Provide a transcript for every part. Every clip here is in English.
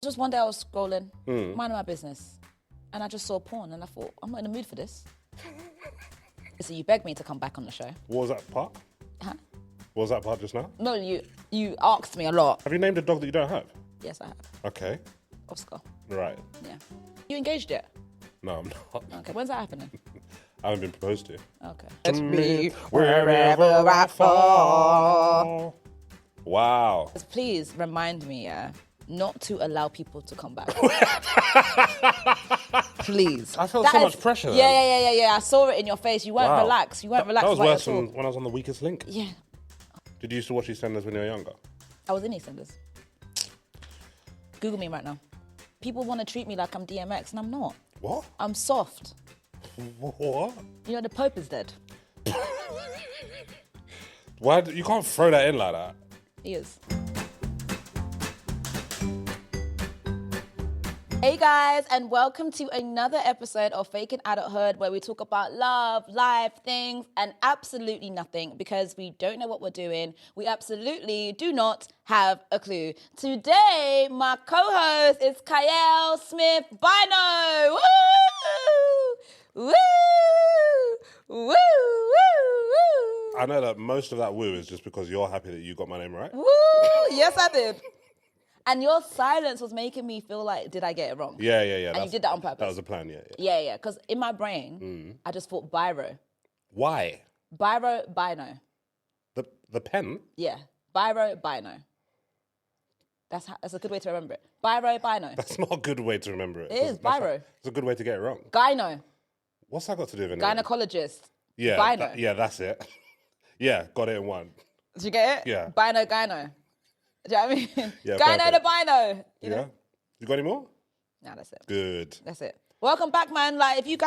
Just one day I was scrolling, minding my business, and I just saw porn, and I thought, I'm not in the mood for this. So you begged me to come back on the show. What was that part? Huh? What was that part just now? No, you asked me a lot. Have you named a dog that you don't have? Yes, I have. Okay. Oscar. Right. Yeah. You engaged yet? No, I'm not. Okay, when's that happening? I haven't been proposed to. Okay. To me, wherever I fall. Wow. Please remind me, not to allow people to come back. Please. I felt so much pressure. Yeah. I saw it in your face. You weren't relaxed. You weren't relaxed. That was worse than when I was on The Weakest Link. Yeah. Did you used to watch EastEnders when you were younger? I was in EastEnders. Google me right now. People want to treat me like I'm DMX, and I'm not. What? I'm soft. What? You know, the Pope is dead. Why? You can't throw that in like that. He is. Hey guys, and welcome to another episode of Faking Adulthood, where we talk about love, life, things, and absolutely nothing, because we don't know what we're doing. We absolutely do not have a clue. Today, my co-host is Kiell Smith-Bynoe. Woo! Woo! Woo! Woo! Woo! I know that most of that woo is just because you're happy that you got my name right. Woo! Yes, I did. And your silence was making me feel like, did I get it wrong? Yeah. And you did that on purpose? That was the plan, yeah. Yeah, because in my brain, I just thought biro. Why? Bino. The pen? Yeah, bino. That's a good way to remember it. Bino. That's not a good way to remember it. It is, biro. It's a good way to get it wrong. Gyno. What's that got to do with anything? Gynecologist. Yeah, Bino. That's it. Yeah, got it in one. Did you get it? Yeah. Gyno. Do you know what I mean? Yeah, Gyno perfect. to bino. You Yeah? know? You got any more? Nah, that's it. Good. That's it. Welcome back, man. Like, if you've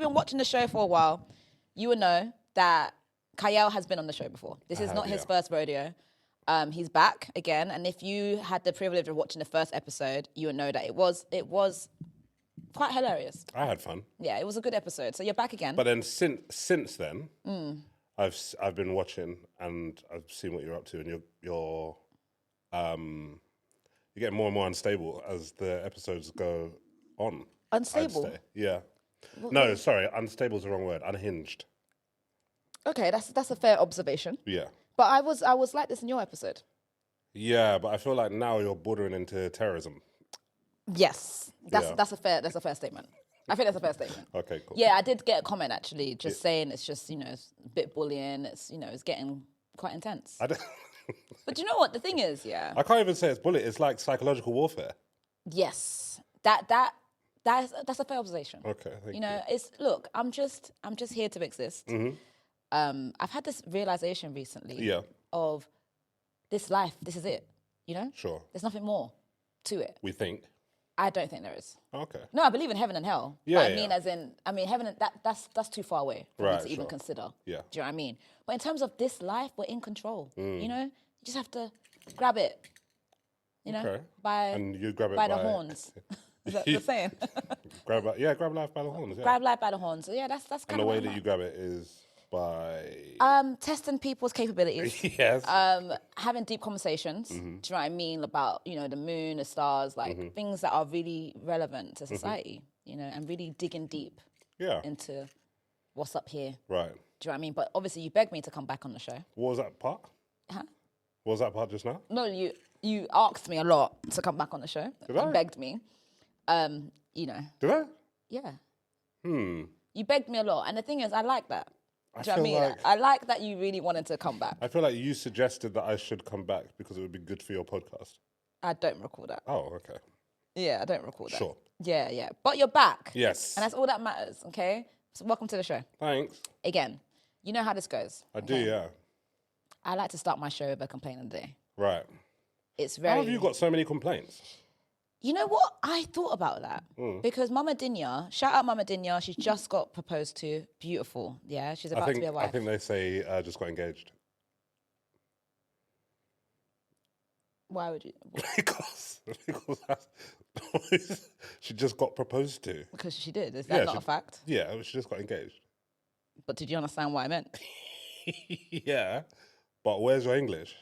been watching the show for a while, you will know that Kiell has been on the show before. This is not his first rodeo. He's back again, and if you had the privilege of watching the first episode, you would know that it was quite hilarious. I had fun. Yeah, it was a good episode. So you're back again. But then since then, I've been watching and I've seen what you're up to, and you're getting more and more unstable as the episodes go on. Unstable? I'd say. Yeah. No, sorry, unstable is the wrong word. Unhinged. Okay, that's a fair observation. Yeah. But I was like this in your episode. Yeah, but I feel like now you're bordering into terrorism. Yes, that's a fair statement. I think that's a fair statement. Okay, cool. Yeah, I did get a comment actually, just saying it's just it's a bit bullying. It's it's getting quite intense. But you know what the thing is? Yeah, I can't even say it's bullet. It's like psychological warfare. yes, that's a fair observation. Okay, thank you. It's look. I'm just here to exist. I've had this realization recently. Yeah. Of this life. This is it. Sure. There's nothing more to it. We think. I don't think there is. Okay. No, I believe in heaven and hell. Yeah, But I mean, heaven and that's too far away for me to even consider. Yeah. Do you know what I mean? But in terms of this life, we're in control. You just have to grab it. Okay. And you grab it by the horns. Is that the saying? grab life by the horns. Yeah. Grab life by the horns. Yeah, that's kind And of the way that you grab it is by testing people's capabilities. yes. Having deep conversations. Do you know what I mean about the moon, the stars, like things that are really relevant to society. And really digging deep. Yeah. Into what's up here. Right. Do you know what I mean? But obviously you begged me to come back on the show. What was that part? Huh? What was that part just now? No, you asked me a lot to come back on the show. Did You I? begged me. Did I? Yeah. You begged me a lot. And the thing is, I like that. Do you know what I mean? like- I like that you really wanted to come back. I feel like you suggested that I should come back because it would be good for your podcast. I don't recall that. Oh, okay. Yeah, I don't recall that. Sure. Yeah. But you're back. Yes. And that's all that matters, okay? So welcome to the show. Thanks. Again, you know how this goes. I do, yeah. I like to start my show with a complaint of the day. Right. It's very... How have you got so many complaints? You know what? I thought about that because Mama Dinya, shout out Mama Dinya, she's just got proposed to. Beautiful. Yeah, she's about to be a wife. I think they say just got engaged. Why would you? because she just got proposed to. Because she did. Is that not a fact? Yeah, she just got engaged. But did you understand what I meant? Yeah, but where's your English?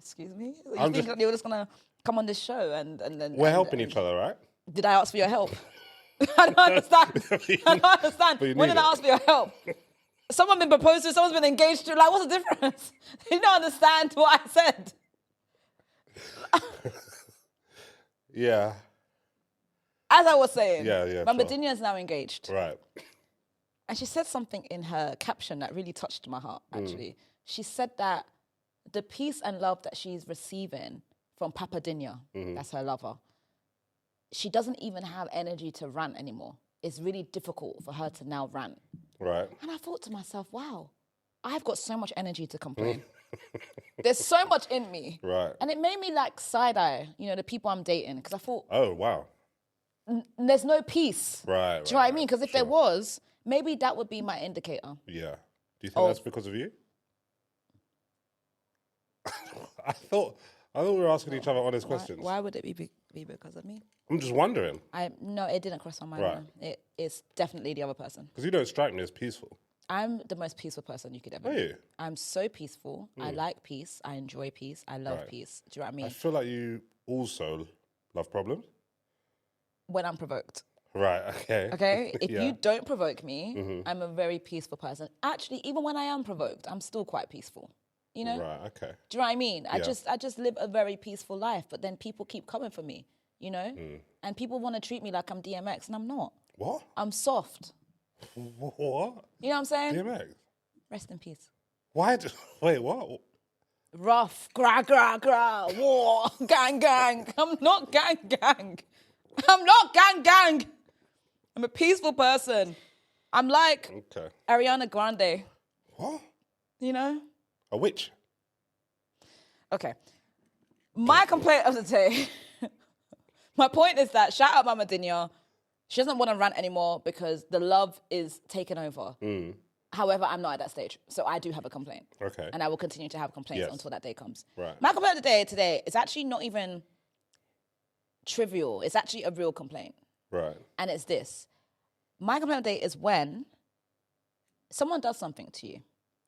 Excuse me? You I'm think just- you're just gonna come on this show and then We're helping each other, right? Did I ask for your help? I don't understand. I don't understand. But you When need did I it. ask for your help? Someone been proposed to, someone's been engaged to. Like, what's the difference? You don't understand what I said. Yeah. As I was saying, Yeah, Mama sure. Dinya is now engaged. Right. And she said something in her caption that really touched my heart, actually. She said that the peace and love that she's receiving from Papa Dinya, that's her lover, she doesn't even have energy to rant anymore. It's really difficult for her to now rant. Right. And I thought to myself, wow, I've got so much energy to complain. There's so much in me. Right. And it made me like side-eye, the people I'm dating, because I thought, Oh, wow. there's no peace. Right. Do you know what I mean? Because if there was, maybe that would be my indicator. Yeah. Do you think that's because of you? I thought we were asking each other honest questions. Why would it be because of me? I'm just wondering. No, it didn't cross my mind. Right. No. It's definitely the other person. Because you don't strike me as peaceful. I'm the most peaceful person you could ever Are be. you? I'm so peaceful. I like peace. I enjoy peace. I love peace. Do you know what I mean? I feel like you also love problems. When I'm provoked. Right, okay. Okay? If Yeah. you don't provoke me, I'm a very peaceful person. Actually, even when I am provoked, I'm still quite peaceful. You know? Right, okay. Do you know what I mean? Yeah. I just live a very peaceful life, but then people keep coming for me, And people want to treat me like I'm DMX, and I'm not. What? I'm soft. What? You know what I'm saying? DMX? Rest in peace. Why? Wait, what? Rough, gra, war, gang. I'm not gang. I'm not gang. I'm a peaceful person. I'm like Okay. Ariana Grande, What? A witch? Okay. My complaint of the day, my point is that shout out Mama Dinya. She doesn't want to rant anymore because the love is taken over. However, I'm not at that stage. So I do have a complaint. Okay. And I will continue to have complaints Yes. until that day comes. Right. My complaint of the day today is actually not even trivial. It's actually a real complaint. Right. And it's this. My complaint of the day is when someone does something to you,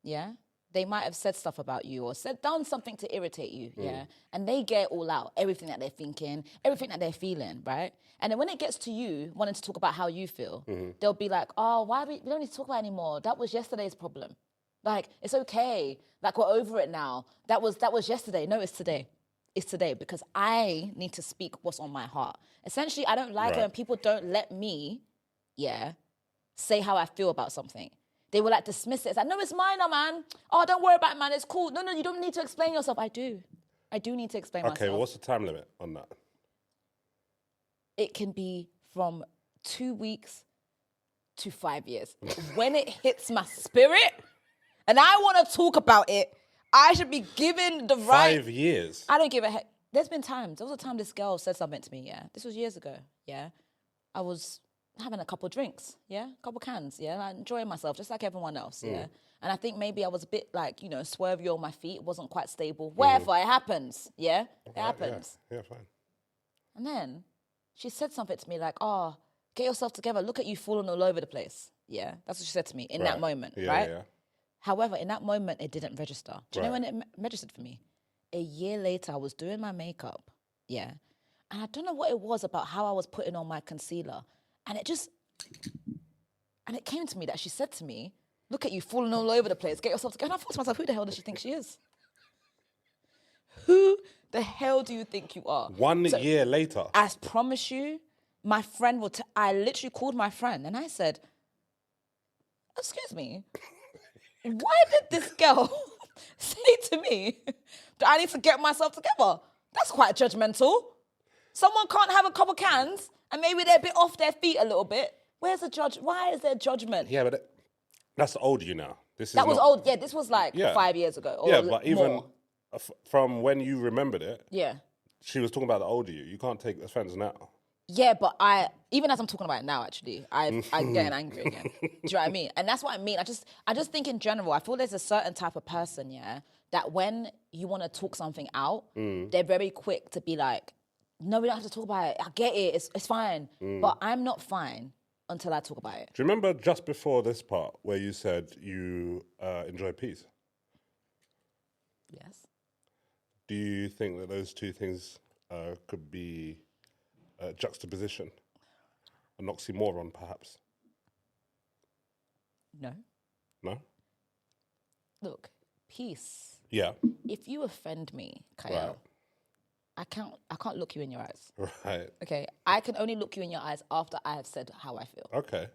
yeah? They might have said stuff about you or done something to irritate you, yeah? And they get it all out, everything that they're thinking, everything that they're feeling, right? And then when it gets to you wanting to talk about how you feel, they'll be like, oh, we don't need to talk about it anymore. That was yesterday's problem. Like, it's okay. Like, we're over it now. That was yesterday. No, it's today. It's today because I need to speak what's on my heart. Essentially, I don't like it when people don't let me, say how I feel about something. They will like dismiss it. It's like, no, it's mine, man. Oh, don't worry about it, man. It's cool. No, you don't need to explain yourself. I do need to explain myself. Okay, well, what's the time limit on that? It can be from 2 weeks to 5 years. When it hits my spirit and I want to talk about it, I should be given the right. 5 years? I don't give a heck. There's been times. There was a time this girl said something to me, yeah. This was years ago, yeah. I was having a couple drinks, yeah, a couple cans, yeah, like enjoying myself just like everyone else, yeah. And I think maybe I was a bit like, swervy on my feet, wasn't quite stable. Whatever, it happens, yeah, it happens. Yeah, fine. And then she said something to me like, oh, get yourself together, look at you falling all over the place, yeah. That's what she said to me in that moment, right? Yeah. However, in that moment, it didn't register. Do you know when it registered for me? A year later, I was doing my makeup, yeah, and I don't know what it was about how I was putting on my concealer. And it came to me that she said to me, look at you falling all over the place, get yourself together. And I thought to myself, who the hell does she think she is? Who the hell do you think you are? 1 year later? I promise you, my friend I literally called my friend and I said, excuse me, why did this girl say to me that I need to get myself together? That's quite judgmental. Someone can't have a couple cans and maybe they're a bit off their feet a little bit. Where's the judge? Why is there judgment? Yeah, but that's old you now. That was old. Yeah, this was like 5 years ago. Or but even more. From when you remembered it, Yeah. she was talking about the older you. You can't take offense now. Yeah, but even as I'm talking about it now, actually, I'm getting angry again. Do you know what I mean? And that's what I mean. I just think in general, I feel there's a certain type of person, yeah, that when you want to talk something out, they're very quick to be like, no, we don't have to talk about it. I get it. It's fine. But I'm not fine until I talk about it. Do you remember just before this part where you said you enjoy peace? Yes. Do you think that those two things could be juxtaposition? An oxymoron, perhaps? No. No? Look, peace. Yeah. If you offend me, Kiell, I can't look you in your eyes. Right. Okay? I can only look you in your eyes after I have said how I feel. Okay.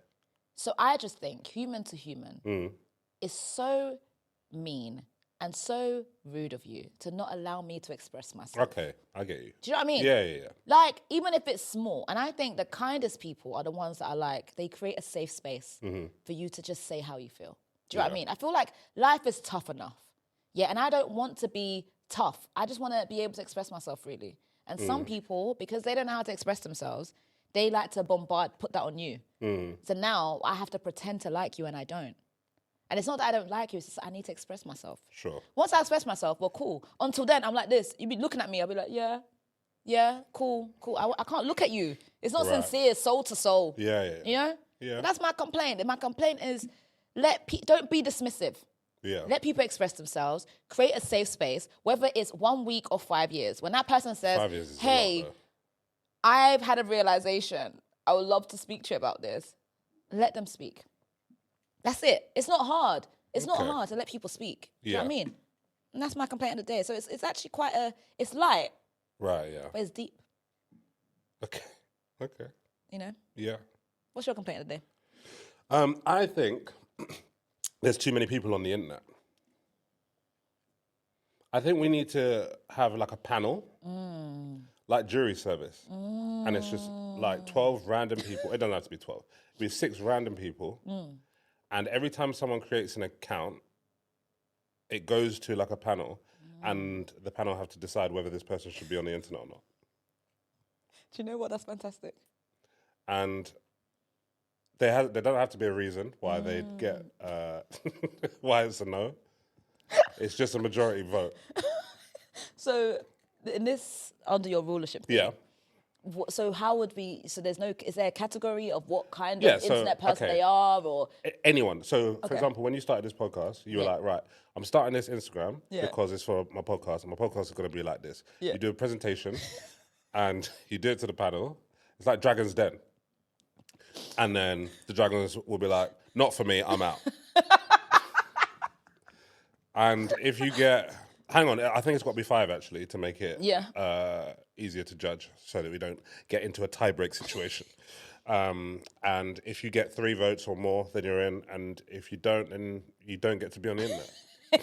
So I just think human to human is so mean and so rude of you to not allow me to express myself. Okay, I get you. Do you know what I mean? Yeah. Like, even if it's small, and I think the kindest people are the ones that are like, they create a safe space for you to just say how you feel. Do you know what I mean? I feel like life is tough enough. Yeah, and I don't want to be tough. I just want to be able to express myself freely. And some people, because they don't know how to express themselves, they like to put that on you. So now I have to pretend to like you and I don't. And it's not that I don't like you, it's just I need to express myself. Sure. Once I express myself, well, cool. Until then, I'm like this. You'd be looking at me, I'll be like, yeah, cool. I can't look at you. It's not sincere, soul to soul. Yeah. You know? Yeah. But that's my complaint. And my complaint is don't be dismissive. Yeah. Let people express themselves, create a safe space, whether it's 1 week or 5 years. When that person says, 5 years is hey, a lot, I've had a realization, I would love to speak to you about this, let them speak. That's it. It's not hard. It's not hard to let people speak. Do you know what I mean? And that's my complaint of the day. So it's actually it's light. Right, yeah. But it's deep. Okay. You know? Yeah. What's your complaint of the day? I think there's too many people on the internet. I think we need to have like a panel, like jury service. And it's just like 12 random people. It doesn't have to be 12. It'd be 6 random people. And every time someone creates an account, it goes to like a panel. And the panel have to decide whether this person should be on the internet or not. Do you know what? That's fantastic. And there don't have to be a reason why they'd get, why it's a no. It's just a majority vote. So in this, under your rulership thing, Yeah. So how would we, is there a category of what kind of internet person they are, or? Anyone. So for example, when you started this podcast, you were like, right, I'm starting this Instagram because it's for my podcast, and my podcast is going to be like this. You do a presentation and you do it to the panel. It's like Dragon's Den. And then the dragons will be like, not for me, I'm out. And if you get, hang on, I think it's got to be 5 actually to make it easier to judge so that we don't get into a tie-break situation. And if you get 3 votes or more, then you're in. And if you don't, then you don't get to be on the internet.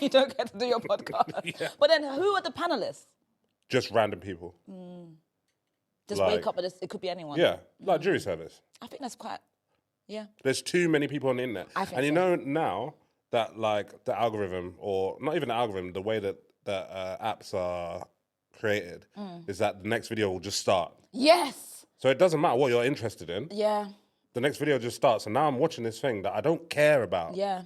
You don't get to do your podcast. But then who are the panelists? Just random people. Just wake up and it could be anyone. Yeah, like jury service. I think that's quite, There's too many people on the internet. I think and you so. know now that like the algorithm, or not even the algorithm, the way that apps are created is that the next video will just start. Yes. So it doesn't matter what you're interested in. Yeah. The next video just starts. And now I'm watching this thing that I don't care about. Yeah.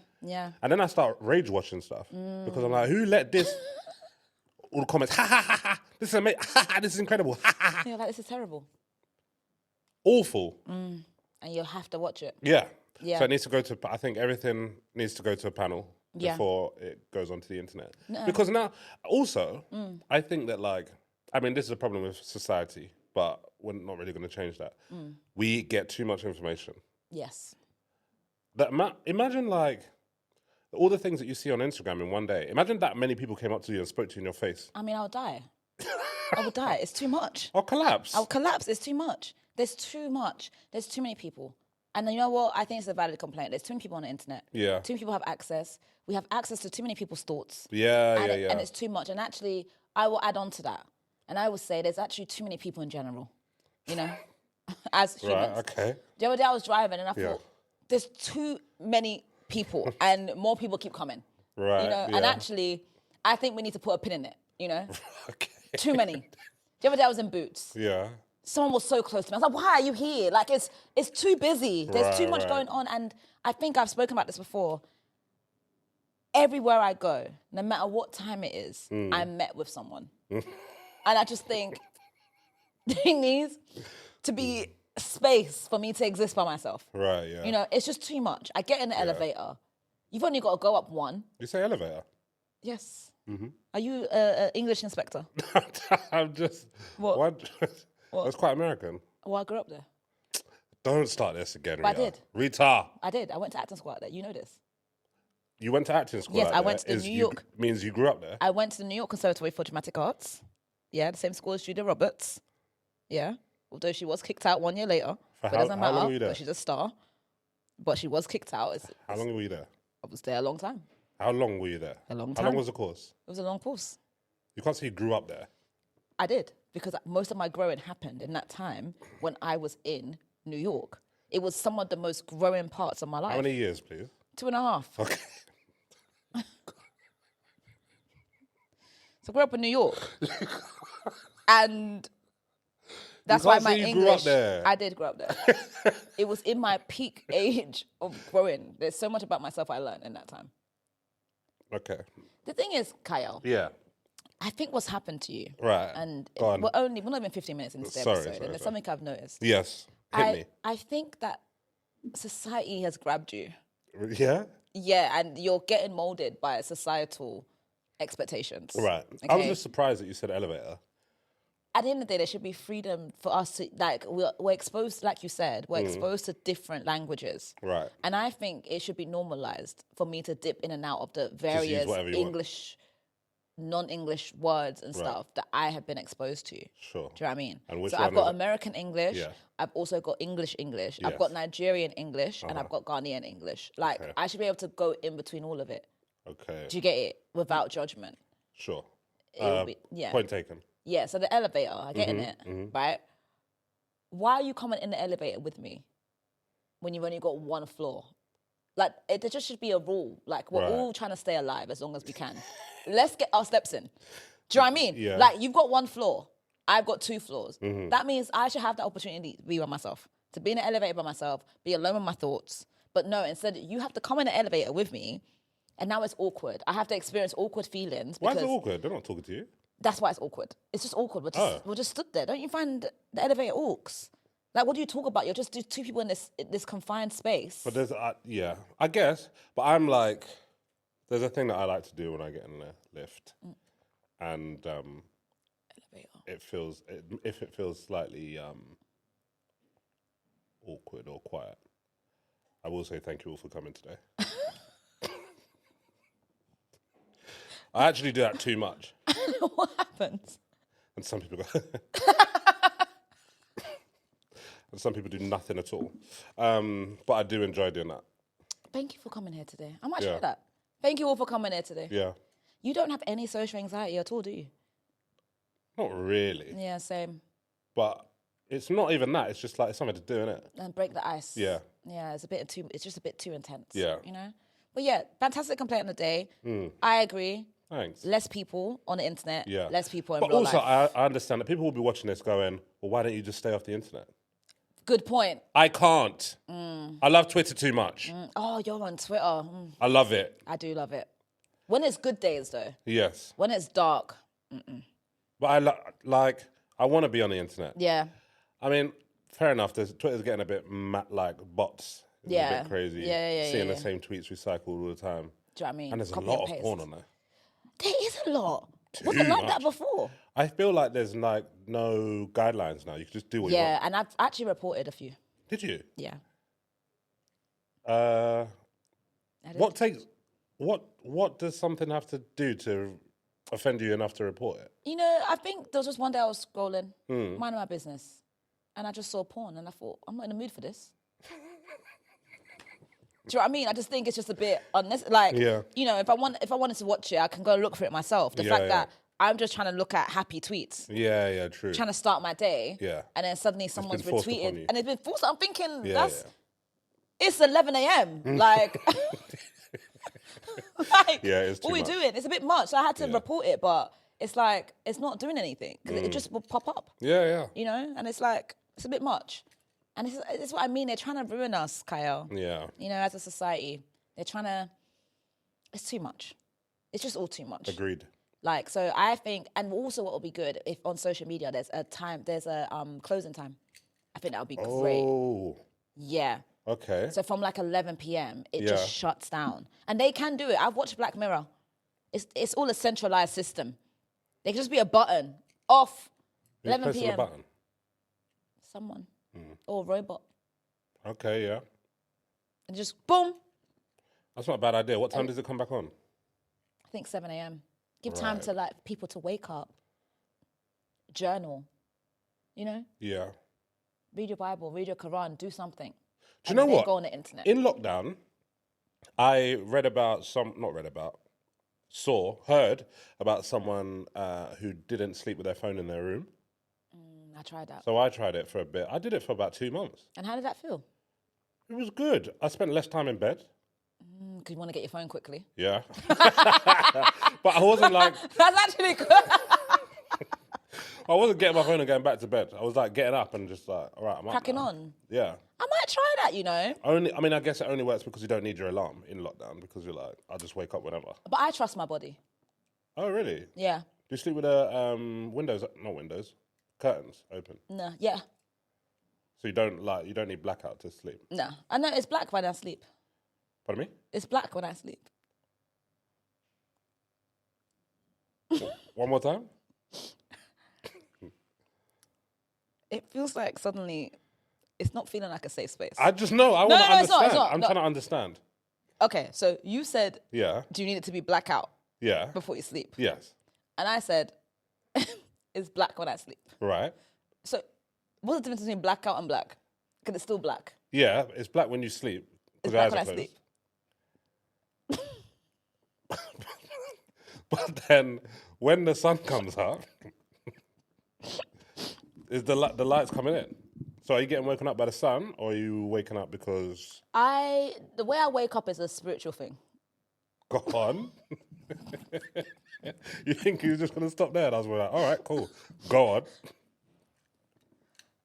And then I start rage watching stuff because I'm like, who let this... All the comments, ha ha ha ha, this is amazing, ha ha, this is incredible, ha ha ha. You're like, this is terrible. Awful. And you'll have to watch it. Yeah. Yeah. So it needs to go to, I think everything needs to go to a panel before it goes onto the internet. No. Because now, also, I think that like, I mean, this is a problem with society, but we're not really going to change that. We get too much information. Yes. Imagine like, all the things that you see on Instagram in one day. Imagine that many people came up to you and spoke to you in your face. I mean, I would die. I would die. It's too much. I'll collapse. I'll collapse. It's too much. There's too much. There's too many people. And you know what? I think it's a valid complaint. There's too many people on the internet. Yeah. Too many people have access. We have access to too many people's thoughts. Yeah. And it's too much. And actually, I will add on to that. And I will say there's actually too many people in general, you know, as humans. Right, okay. The other day I was driving and I thought, there's too many people and more people keep coming. Right. You know, and actually, I think we need to put a pin in it, you know? Okay. Too many. The other day I was in Boots. Yeah. Someone was so close to me. I was like, why are you here? Like, it's too busy. There's too much going on. And I think I've spoken about this before. Everywhere I go, no matter what time it is, I'm met with someone. And I just think there needs to be space for me to exist by myself. Right, yeah. You know, it's just too much. I get in the elevator. You've only got to go up 1. You say elevator? Yes. Are you an English inspector? I'm just... What? That's quite American. Well, I grew up there. Don't start this again, But Rita. I did. Rita! I did. I went to acting school out there. You know this. You went to acting school Yes, out I there? went to the New York. Means you grew up there? I went to the New York Conservatory for Dramatic Arts. Yeah, the same school as Julia Roberts. Yeah, although she was kicked out 1 year later. But it doesn't matter, long were you there? but she's a star. But she was kicked out. How long were you there? I was there a long time. How long were you there? A long How time. long was the course? It was a long course. You can't say you grew up there. I did, because most of my growing happened in that time when I was in New York. It was some of the most growing parts of my life. How many years, please? 2.5. Okay. So I grew up in New York. And that's why my English... grew up there. I did grow up there. It was in my peak age of growing. There's so much about myself I learned in that time. Okay. The thing is, Kiell, Yeah. I think what's happened to you... Right. And Go on. we're not even 15 minutes into the episode. And there's something I've noticed. Yes. Hit me. I think that society has grabbed you. Yeah? Yeah, and you're getting molded by societal expectations. Right. Okay? I was just surprised that you said elevator. At the end of the day, there should be freedom for us to, like, we're exposed, like you said, we're exposed to different languages. Right. And I think it should be normalized for me to dip in and out of the various English, non-English words and stuff that I have been exposed to. Sure. Do you know what I mean? And which so one I've got is it? American English, Yeah. I've also got English, Yes. I've got Nigerian English, and I've got Ghanaian English. Like, I should be able to go in between all of it. Okay. Do you get it? Without judgment. Sure. Point taken. Yeah, so the elevator, I get in it, right? Why are you coming in the elevator with me when you've only got one floor? Like, there just should be a rule. Like, we're all trying to stay alive as long as we can. Let's get our steps in. Do you know what I mean? Yeah. Like, you've got one floor. I've got 2 floors. That means I should have the opportunity to be by myself, to be in the elevator by myself, be alone with my thoughts. But no, instead, you have to come in the elevator with me, and now it's awkward. I have to experience awkward feelings. Why is it awkward? They're not talking to you. That's why it's awkward. It's just awkward. We're just stood there. Don't you find the elevator awks? Like, what do you talk about? You're just 2 people in this confined space. But there's, yeah, I guess. But I'm like, there's a thing that I like to do when I get in the lift. And it feels, if it feels slightly awkward or quiet, I will say thank you all for coming today. I actually do that too much. What happens? And some people go... and some people do nothing at all. But I do enjoy doing that. Thank you for coming here today. I might share that. Thank you all for coming here today. Yeah. You don't have any social anxiety at all, do you? Not really. Yeah, same. But it's not even that. It's just like it's something to do, innit? And break the ice. Yeah. Yeah, it's just a bit too intense. Yeah. You know? But yeah, fantastic complaint of the day. I agree. Thanks. Less people on the internet. Yeah. Less people in but real also, life. I understand that people will be watching this going, well, why don't you just stay off the internet? Good point. I can't. I love Twitter too much. Oh, you're on Twitter. I love it. I do love it. When it's good days, though. Yes. When it's dark. But I want to be on the internet. Yeah. I mean, fair enough. Twitter's getting a bit like bots. It's a bit crazy. Seeing the same tweets recycled all the time. Do you know what I mean? And there's Copy a lot and of paste. porn on there. There is a lot. Wasn't like that before. I feel like there's like no guidelines now. You can just do what you want. Yeah, and I've actually reported a few. Did you? Yeah. What does something have to do to offend you enough to report it? You know, I think there was just one day I was scrolling, minding my business, and I just saw porn, and I thought, I'm not in the mood for this. Do you know what I mean? I just think it's just a bit unnecessary. Like, you know, if I wanted to watch it, I can go look for it myself. The fact that I'm just trying to look at happy tweets. Yeah, true. Trying to start my day. Yeah. And then suddenly someone's retweeted. And it's been forced. I'm thinking, it's 11 a.m. Like, it's too what are we much. doing? It's a bit much. So I had to report it, but it's like, it's not doing anything. Because it just will pop up. Yeah. You know? And it's like, it's a bit much. And it's what I mean. They're trying to ruin us, Kiell. Yeah. You know, as a society. They're trying to... It's too much. It's just all too much. Agreed. Like, so I think... And also what would be good if on social media there's a closing time. I think that would be great. Oh. Yeah. Okay. So from like 11 p.m., it just shuts down. And they can do it. I've watched Black Mirror. It's all a centralized system. They can just be a button off. Who's 11 pressing the p.m. button? Someone or a robot, Okay, yeah. and just boom. That's not a bad idea. What time does it come back on? I think 7 a.m. Give time to like people to wake up, journal, you know. Yeah. Read your Bible, read your Quran, do something. Do you know what? Go on the internet. In lockdown, I heard about someone who didn't sleep with their phone in their room. I tried that. So I tried it for a bit. I did it for about 2 months. And how did that feel? It was good. I spent less time in bed. Because you want to get your phone quickly. Yeah. But I wasn't like... That's actually good. I wasn't getting my phone and going back to bed. I was like getting up and just like, all right, I'm up Cracking now. on. Yeah. I might try that, you know. I guess it only works because you don't need your alarm in lockdown because you're like, I'll just wake up whenever. But I trust my body. Oh, really? Yeah. Do you sleep with curtains open? No, yeah. So you don't need blackout to sleep? No. I know it's black when I sleep. Pardon me? It's black when I sleep. One more time? It feels like suddenly it's not feeling like a safe space. I just know. I want to understand. It's not. I'm trying to understand. Okay, so you said, Yeah. do you need it to be blackout Yeah. before you sleep? Yes. And I said, it's black when I sleep. Right. So what's the difference between blackout and black? Because it's still black. Yeah, it's black when you sleep. It's black when I sleep. But then when the sun comes up, is the lights coming in? So are you getting woken up by the sun, or are you waking up because... The way I wake up is a spiritual thing. Go on. You think you're just going to stop there? And I was like, all right, cool. Go on.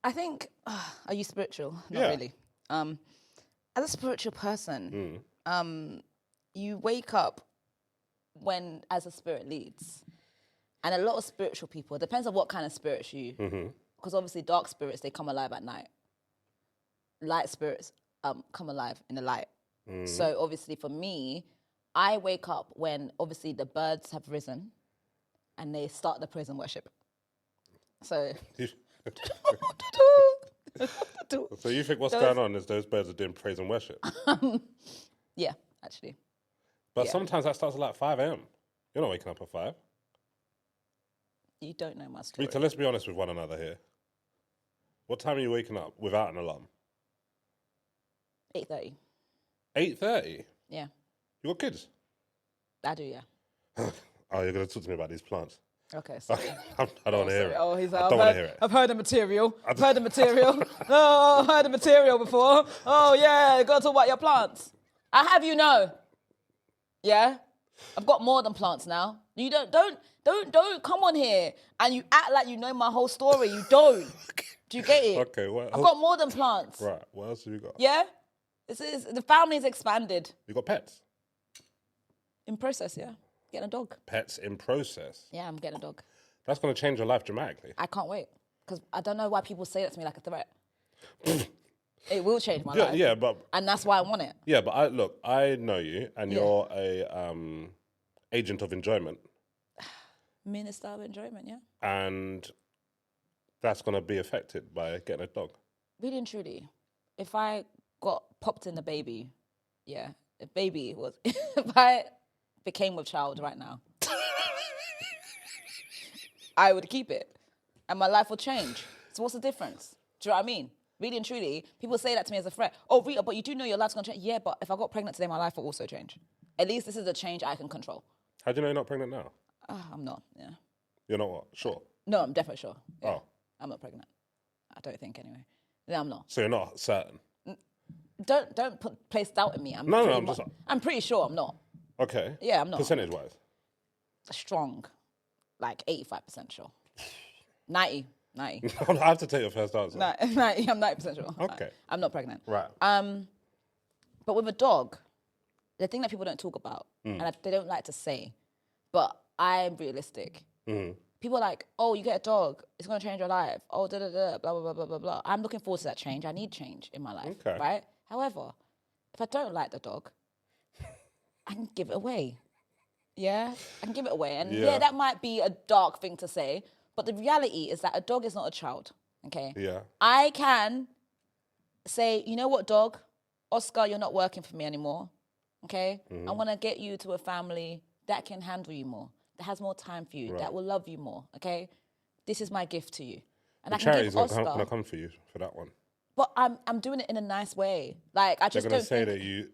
I think, are you spiritual? Not Yeah. really. As a spiritual person, you wake up when, as a spirit leads. And a lot of spiritual people, it depends on what kind of spirits you, because obviously dark spirits, they come alive at night. Light spirits come alive in the light. So obviously for me, I wake up when obviously the birds have risen and they start the praise and worship. So... So you think what's going on is those birds are doing praise and worship? Yeah, actually. But sometimes that starts at like 5 a.m. You're not waking up at 5. You don't know my story. Rita, let's be honest with one another here. What time are you waking up without an alarm? 8:30. 8:30? Yeah. You got kids? I do, yeah. Oh, you're going to talk to me about these plants. Okay, sorry. I don't want to hear it. Oh, he's I don't want to hear it. I've heard the material. I've heard the material. Oh, I've heard the material before. Oh, yeah, got to talk about your plants. I have you know. Yeah? I've got more than plants now. You don't come on here and you act like you know my whole story. You don't. Do you get it? Okay, well, I've got more than plants. Right, what else have you got? Yeah? The family's expanded. You got pets? In process, yeah. Getting a dog. Pets in process? Yeah, I'm getting a dog. That's going to change your life dramatically. I can't wait. Because I don't know why people say that to me like a threat. It will change my life. Yeah, but... And that's why I want it. Yeah, but I know you, and you're a agent of enjoyment. Minister of enjoyment, yeah. And that's going to be affected by getting a dog. Really and truly, if I got popped in the baby, yeah, if I became with child right now, I would keep it. And my life would change. So what's the difference? Do you know what I mean? Really and truly, people say that to me as a threat. Oh, Rita, but you do know your life's going to change. Yeah, but if I got pregnant today, my life will also change. At least this is a change I can control. How do you know you're not pregnant now? I'm not, yeah. You're not what? Sure? No, I'm definitely sure. Yeah. Oh. I'm not pregnant. I don't think anyway. No, I'm not. So you're not certain? Don't place doubt in me. I'm pretty sure I'm not. Okay. Yeah, I'm not. Percentage-wise? Strong. Like 85% sure. 90. I have to take your first answer. 90, I'm 90% sure. Okay. I'm not pregnant. Right. But with a dog, the thing that people don't talk about, and they don't like to say, but I'm realistic. People are like, oh, you get a dog, it's going to change your life. Oh, blah, blah, blah, blah, blah, blah. I'm looking forward to that change. I need change in my life, right? However, if I don't like the dog, I can give it away. Yeah, I can give it away. And Yeah. that might be a dark thing to say, but the reality is that a dog is not a child, okay? Yeah. I can say, you know what, dog? Oscar, you're not working for me anymore, okay? I want to get you to a family that can handle you more, that has more time for you, that will love you more, okay? This is my gift to you. And The I can charity's give Oscar... going to come for you for that one. But I'm doing it in a nice way. Like, I just don't think...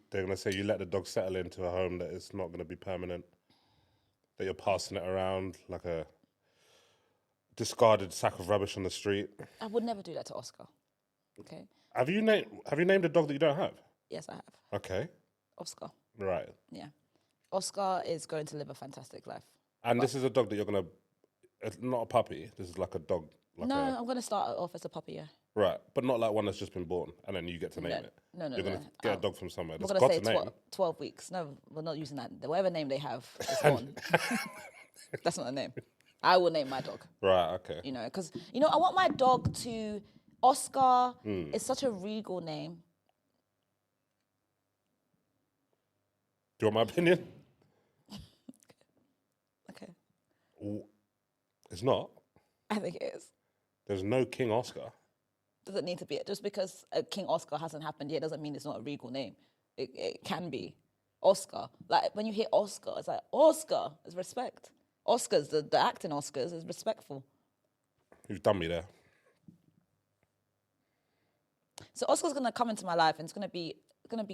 They're going to say you let the dog settle into a home that it's not going to be permanent, that you're passing it around like a discarded sack of rubbish on the street. I would never do that to Oscar, okay? Have you named a dog that you don't have? Yes, I have. Okay. Oscar. Right. Yeah. Oscar is going to live a fantastic life. And this is a dog that you're going to... It's not a puppy. This is like a dog. I'm going to start off as a puppy, yeah. Right, but not like one that's just been born and then you get to name it. No. You're going to get a dog from somewhere. We're That's going got to to say name. 12 weeks. No, we're not using that. Whatever name they have is born. That's not a name. I will name my dog. Right, okay. You know, because, I want my dog to... Oscar is such a regal name. Do you want my opinion? Okay. It's not. I think it is. There's no King Oscar. Doesn't need to be. Just because a King Oscar hasn't happened yet doesn't mean it's not a regal name. It can be. Oscar. Like, when you hear Oscar, it's like, Oscar is respect. Oscars, the acting Oscars is respectful. You've done me there. So Oscar's going to come into my life and it's going to be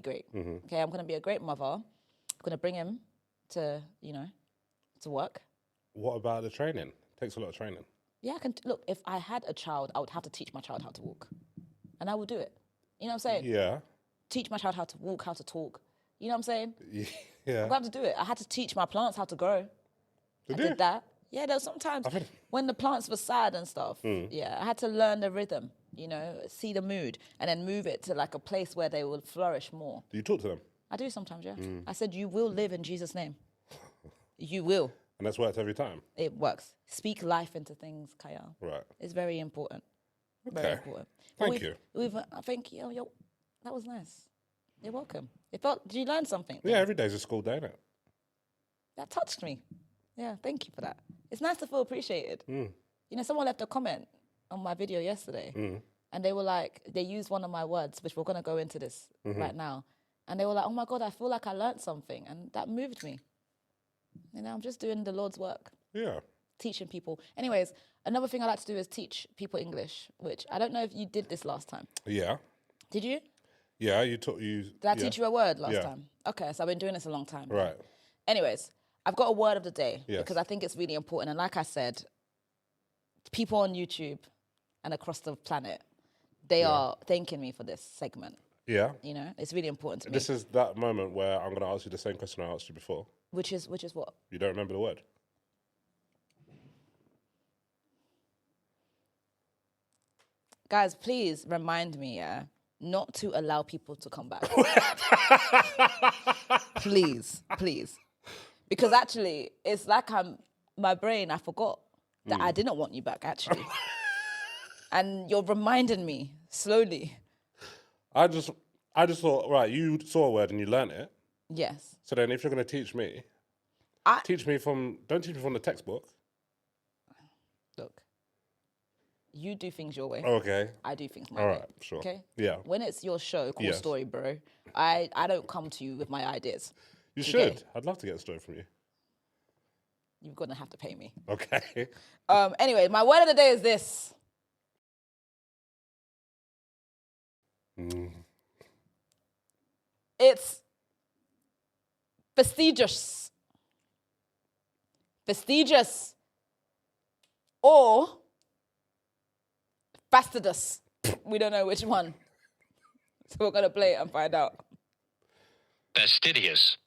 great. Okay, I'm going to be a great mother. I'm going to bring him to, to work. What about the training? Takes a lot of training. Yeah, I can. Look, if I had a child, I would have to teach my child how to walk. And I will do it. You know what I'm saying? Yeah. Teach my child how to walk, how to talk. You know what I'm saying? Yeah. I'm going to have to do it. I had to teach my plants how to grow. I did that. Yeah, there was sometimes when the plants were sad and stuff, I had to learn the rhythm, see the mood, and then move it to like a place where they will flourish more. Do you talk to them? I do sometimes, yeah. I said, you will live in Jesus' name. You will. And that's worked every time? It works. Speak life into things, Kiell. Right. It's very important. Okay. Very important. Thank you. Thank you. That was nice. You're welcome. Did you learn something? Yeah, every day's a school day, isn't it? That touched me. Yeah, thank you for that. It's nice to feel appreciated. Someone left a comment on my video yesterday, and they were like, they used one of my words, which we're going to go into this right now, and they were like, oh my God, I feel like I learned something, and that moved me. I'm just doing the Lord's work. Yeah. Teaching people. Anyways, another thing I like to do is teach people English, which I don't know if you did this last time. Yeah. Did you? Yeah, you taught you. Did I teach you a word last time? Okay, so I've been doing this a long time. Right. Anyways, I've got a word of the day Yes. because I think it's really important. And like I said, people on YouTube and across the planet, they are thanking me for this segment. Yeah. It's really important to me. This is that moment where I'm going to ask you the same question I asked you before. Which is what? You don't remember the word? Guys, please remind me, not to allow people to come back. Please. Because actually, it's like my brain, I forgot that I didn't want you back, actually. And you're reminding me slowly. I just thought, right, you saw a word and you learnt it. Yes. So then if you're going to teach me, don't teach me from the textbook. Look, you do things your way. Okay. I do things my way. All right, sure. Okay? Yeah. When it's your show, cool story, bro, I don't come to you with my ideas. You should. I'd love to get a story from you. You're going to have to pay me. Okay. Anyway, my word of the day is this. It's fastidious. Fastidious. Or fastidious. We don't know which one. So we're going to play it and find out. Fastidious.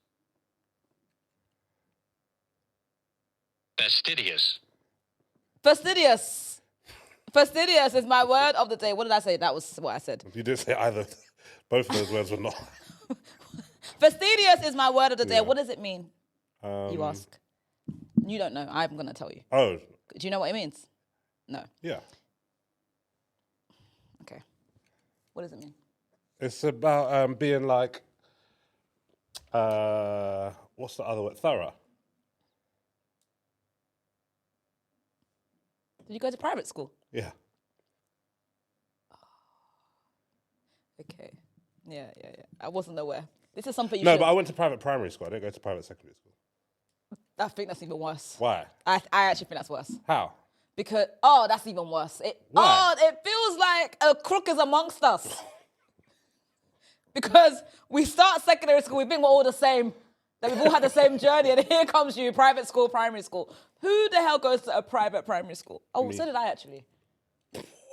Fastidious. Fastidious. Fastidious is my word of the day. What did I say? That was what I said. You didn't say either. Both of those words were not. Fastidious is my word of the day. What does it mean? You ask. You don't know. I'm going to tell you. Oh. Do you know what it means? No. Yeah. Okay. What does it mean? It's about being like, what's the other word? Thorough. Did you go to private school? Yeah. Okay. Yeah. I wasn't aware. This is something you No, should... but I went to private primary school. I didn't go to private secondary school. I think that's even worse. Why? I actually think that's worse. How? Because, that's even worse. Why? It feels like a crook is amongst us. Because we start secondary school, we think we're all the same, that we've all had the same journey, and here comes you, private school, primary school. Who the hell goes to a private primary school? Oh, Me. so did I actually.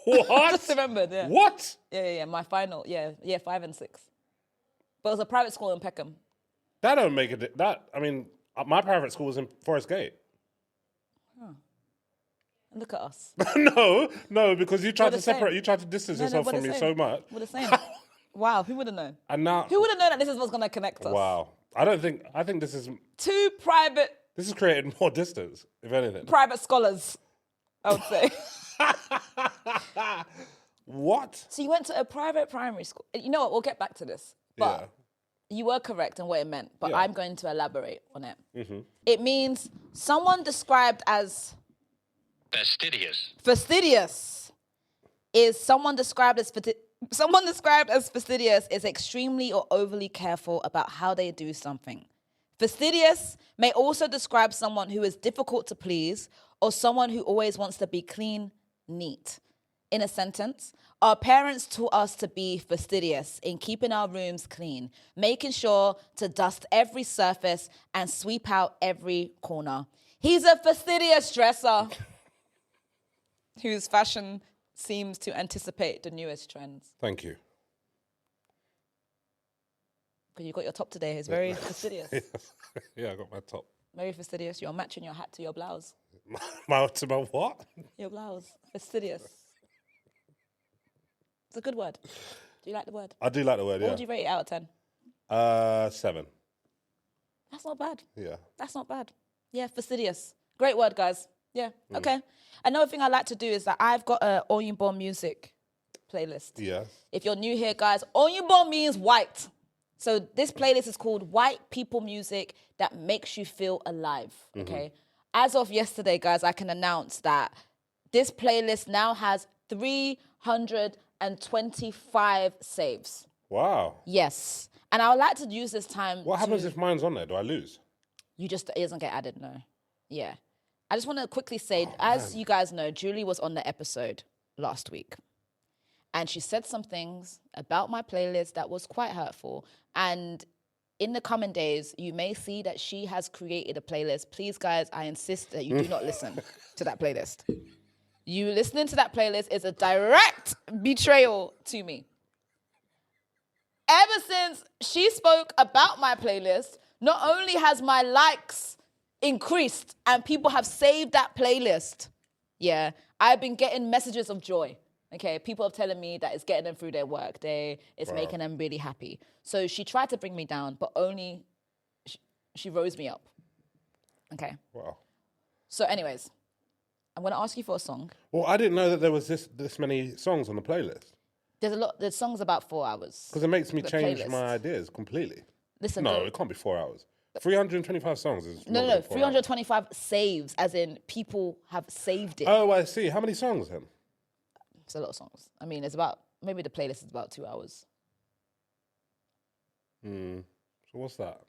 What? I just remembered, yeah. What? Yeah, my final, year 5 and 6. But it was a private school in Peckham. That don't make it. My private school was in Forest Gate. Look at us. No, because you tried We're to the same. separate, you tried to distance yourself we're from the me same. so much. We're the same. Wow, who would have known? And now, Who would have known that this is what's going to connect us? wow. I think this is Two private created more distance, if anything. private scholars, I would say. What? So you went to a private primary school. You know what? We'll get back to this. But you were correct in what it meant. But Yeah. I'm going to elaborate on it. Mm-hmm. It means someone described as fastidious is someone described as fastidious is extremely or overly careful about how they do something. Fastidious may also describe someone who is difficult to please or someone who always wants to be clean, neat. In a sentence, our parents taught us to be fastidious in keeping our rooms clean, making sure to dust every surface and sweep out every corner. He's a fastidious dresser whose fashion seems to anticipate the newest trends. Thank you. Because you got your top today. It's very fastidious. Yeah, I got my top. Very fastidious. You're matching your hat to your blouse. To my what? Your blouse. Fastidious. It's a good word. Do you like the word? I do like the word, What yeah. would you rate it out of 10? 7. That's not bad. Yeah. That's not bad. Yeah, fastidious. Great word, guys. Yeah, okay. Another thing I like to do is that I've got a Oyinbo music playlist. Yeah. If you're new here, guys, Oyinbo means white. So this playlist is called White People Music That Makes You Feel Alive, okay? As of yesterday, guys, I can announce that this playlist now has 325 saves. Wow. Yes. And I would like to use this time What happens if mine's on there? Do I lose? it doesn't get added, no. Yeah. I just want to quickly say, as you guys know, Julie was on the episode last week. And she said some things about my playlist that was quite hurtful. And in the coming days, you may see that she has created a playlist. Please, guys, I insist that you do not listen to that playlist. You listening to that playlist is a direct betrayal to me. Ever since she spoke about my playlist, not only has my likes increased and people have saved that playlist, yeah, I've been getting messages of joy. Okay, people are telling me that it's getting them through their work day, it's making them really happy. So she tried to bring me down, but only she rose me up. Okay. Wow. So anyways, I'm going to ask you for a song. Well, I didn't know that there was this many songs on the playlist. There's songs about 4 hours. Because it makes me The change playlist. my ideas completely. Listen, No, it can't be 4 hours. 325 songs is No, not 4 hours. 325 saves, as in people have saved it. Oh, I see. How many songs then? It's a lot of songs. I mean, it's about, maybe the playlist is about 2 hours. So what's that?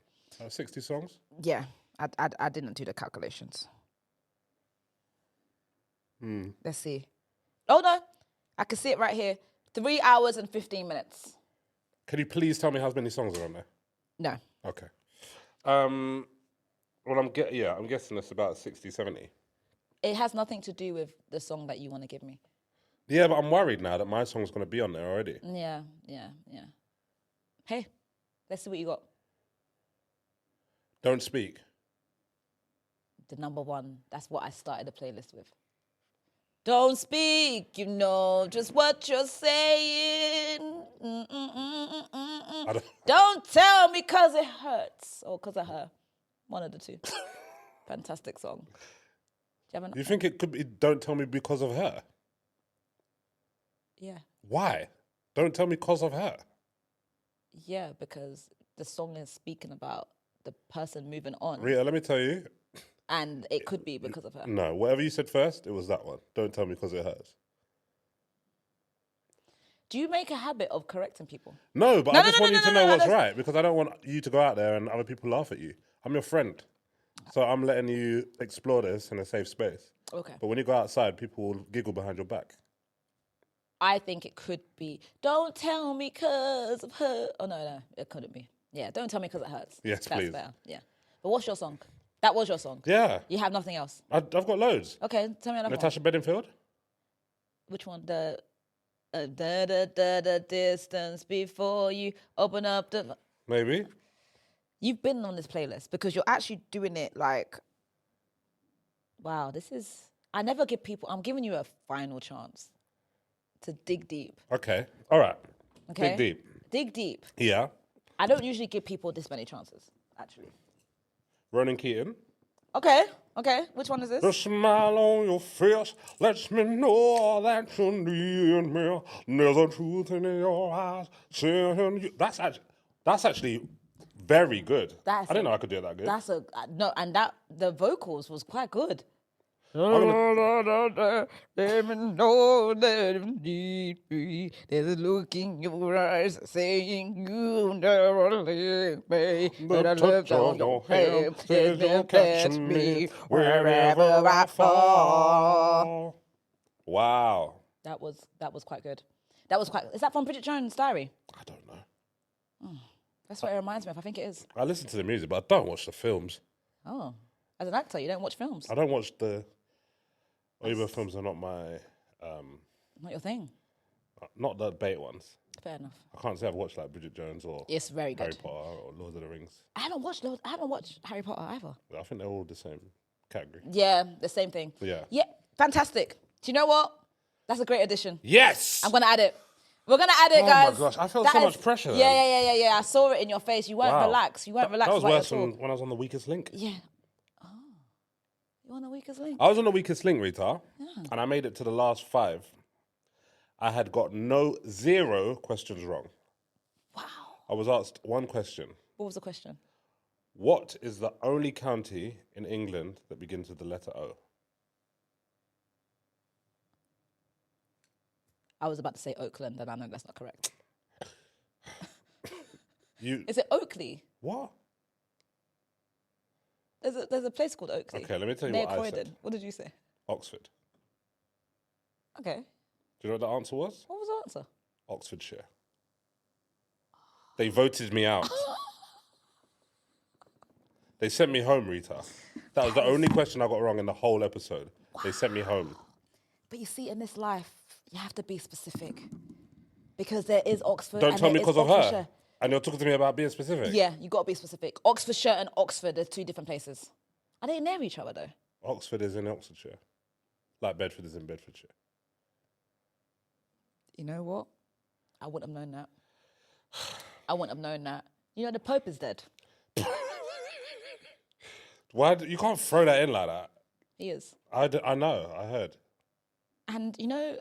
60 songs? Yeah, I didn't do the calculations. Let's see. Oh, no, I can see it right here. 3 hours and 15 minutes. Can you please tell me how many songs are on there? No. Okay. Well, I'm guessing it's about 60, 70. It has nothing to do with the song that you want to give me. Yeah, but I'm worried now that my song's going to be on there already. Yeah. Hey, let's see what you got. Don't Speak. The number one. That's what I started the playlist with. Don't speak, you know just what you're saying. Don't tell me because it hurts. Or because of her. One of the two. Fantastic song. Do you think it could be Don't Tell Me Because of Her? Yeah. Why? Don't tell me because of her. Yeah, because the song is speaking about the person moving on. Rita, let me tell you, And it could be because of her. No, whatever you said first, it was that one. Don't tell me because it hurts. Do you make a habit of correcting people? No, but I just want you to know what's right because I don't want you to go out there and other people laugh at you. I'm your friend. So I'm letting you explore this in a safe space. Okay. But when you go outside, people will giggle behind your back. I think it could be, don't tell me because of her. Oh, no, it couldn't be. Yeah, don't tell me because it hurts. Yes, That's please. better. Yeah. But what's your song? That was your song? Yeah. You have nothing else? I've got loads. Okay, tell me another Natasha Bedingfield? Which one? The distance before you open up the... Maybe. You've been on this playlist because you're actually doing it like... Wow, this is... I never give people... I'm giving you a final chance to dig deep. Okay. All right. Okay? Dig deep. Dig deep. Yeah. I don't usually give people this many chances, actually. Ronan Keating. Okay. Which one is this? The smile on your face lets me know that you need me. There's a truth in your eyes saying you... That's actually very good. I didn't know I could do it that good. No, and the vocals was quite good. I'm Let me know that you need me. There's a look in your eyes saying you never leave me. But I love on your hand says you'll catch me wherever I fall. Wow. That was quite good. Is that from Bridget Jones' Diary? I don't know. That's what it reminds me of. I think it is. I listen to the music, but I don't watch the films. Oh, as an actor, you don't watch films. I don't watch the... Uber films are not my... Not your thing. Not the bait ones. Fair enough. I can't say I've watched like Bridget Jones or It's very good. Harry Potter or Lord of the Rings. I haven't watched Harry Potter either. I think they're all the same category. Yeah, the same thing. Yeah. Yeah, fantastic. Do you know what? That's a great addition. Yes! I'm going to add it. We're going to add it, guys. Oh my gosh, I felt so much pressure then. Yeah. I saw it in your face. You weren't relaxed. You weren't relaxed. That was about worse it at all. than when I was on the weakest link. Yeah. Oh. You on the weakest link? I was on the weakest link, Rita, and I made it to the last 5. I had got 0 questions wrong. Wow. I was asked one question. What was the question? What is the only county in England that begins with the letter O? I was about to say Oakland, and I know that's not correct. Is it Oakley? What? There's a place called Oakley. Okay, let me tell you Near what I Croydon. said. What did you say? Oxford. Okay. Do you know what the answer was? What was the answer? Oxfordshire. They voted me out. They sent me home, Rita. That was the only question I got wrong in the whole episode. Wow. They sent me home. But you see, in this life, you have to be specific. Because there is Oxford. Don't tell me because of her. And you're talking to me about being specific. Yeah, you got to be specific. Oxfordshire and Oxford, they're 2 different places. Are they near each other, though? Oxford is in Oxfordshire. Like Bedford is in Bedfordshire. You know what? I wouldn't have known that. I wouldn't have known that. You know, the Pope is dead. Why? You can't throw that in like that. He is. I know, I heard. And, you know...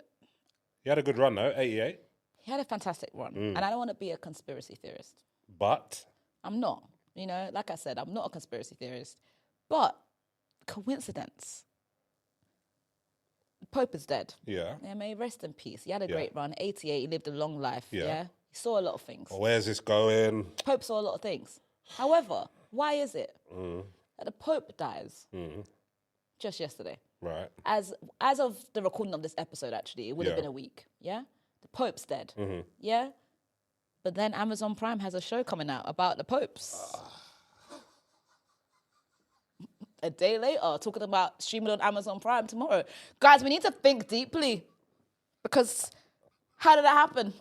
He had a good run, though, 88. He had a fantastic run. And I don't want to be a conspiracy theorist. But? I'm not. You know, like I said, I'm not a conspiracy theorist. But coincidence. The Pope is dead. Yeah. Yeah, may he rest in peace. He had a great run. 88, he lived a long life. Yeah. He saw a lot of things. Where's this going? Pope saw a lot of things. However, why is it that the Pope dies just yesterday? Right. As of the recording of this episode, actually, it would have been a week. Yeah? The Pope's dead. Yeah? But then Amazon Prime has a show coming out about the popes. A day later, talking about streaming on Amazon Prime tomorrow. Guys, we need to think deeply. Because how did that happen?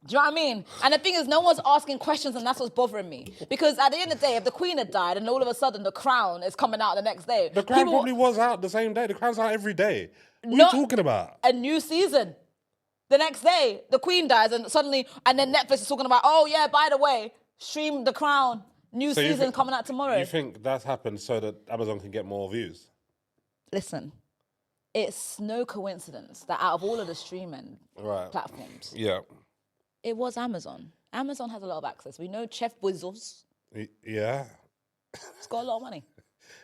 Do you know what I mean? And the thing is, no one's asking questions, and that's what's bothering me. Because at the end of the day, if the Queen had died, and all of a sudden the Crown is coming out the next day... The Crown probably was out the same day. The Crown's out every day. What are you talking about? A new season. The next day, the Queen dies, and suddenly... And then Netflix is talking about, oh, yeah, by the way, stream The Crown. New season coming out tomorrow. You think that's happened so that Amazon can get more views? Listen, it's no coincidence that out of all of the streaming platforms... Yeah. It was Amazon. Amazon has a lot of access. We know Chef Bezos. Yeah. He's got a lot of money.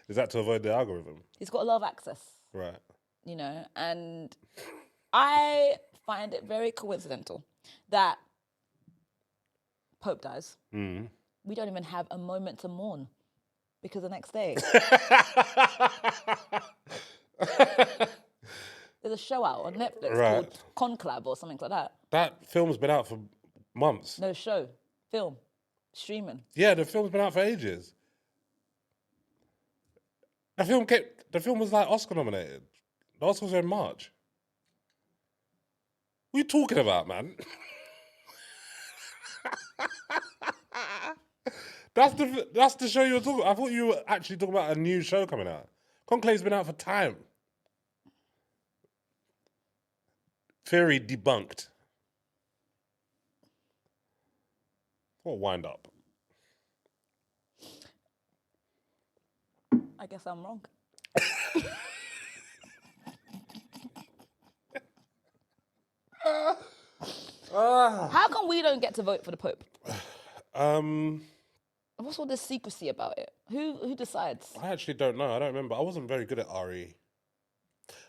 Is that to avoid the algorithm? He's got a lot of access, Right. you know, and I find it very coincidental that Pope dies. Mm. We don't even have a moment to mourn because the next day there's a show out on Netflix called Conclave or something like that. That film's been out for months. No, show, film, streaming. Yeah, the film's been out for ages. The film was like Oscar nominated. The Oscars were in March. What are you talking about, man? That's the show you were talking about. I thought you were actually talking about a new show coming out. Conclave's been out for time. Theory debunked. What wind up? I guess I'm wrong. How come we don't get to vote for the Pope? What's all this secrecy about it? Who decides? I actually don't know. I don't remember. I wasn't very good at RE.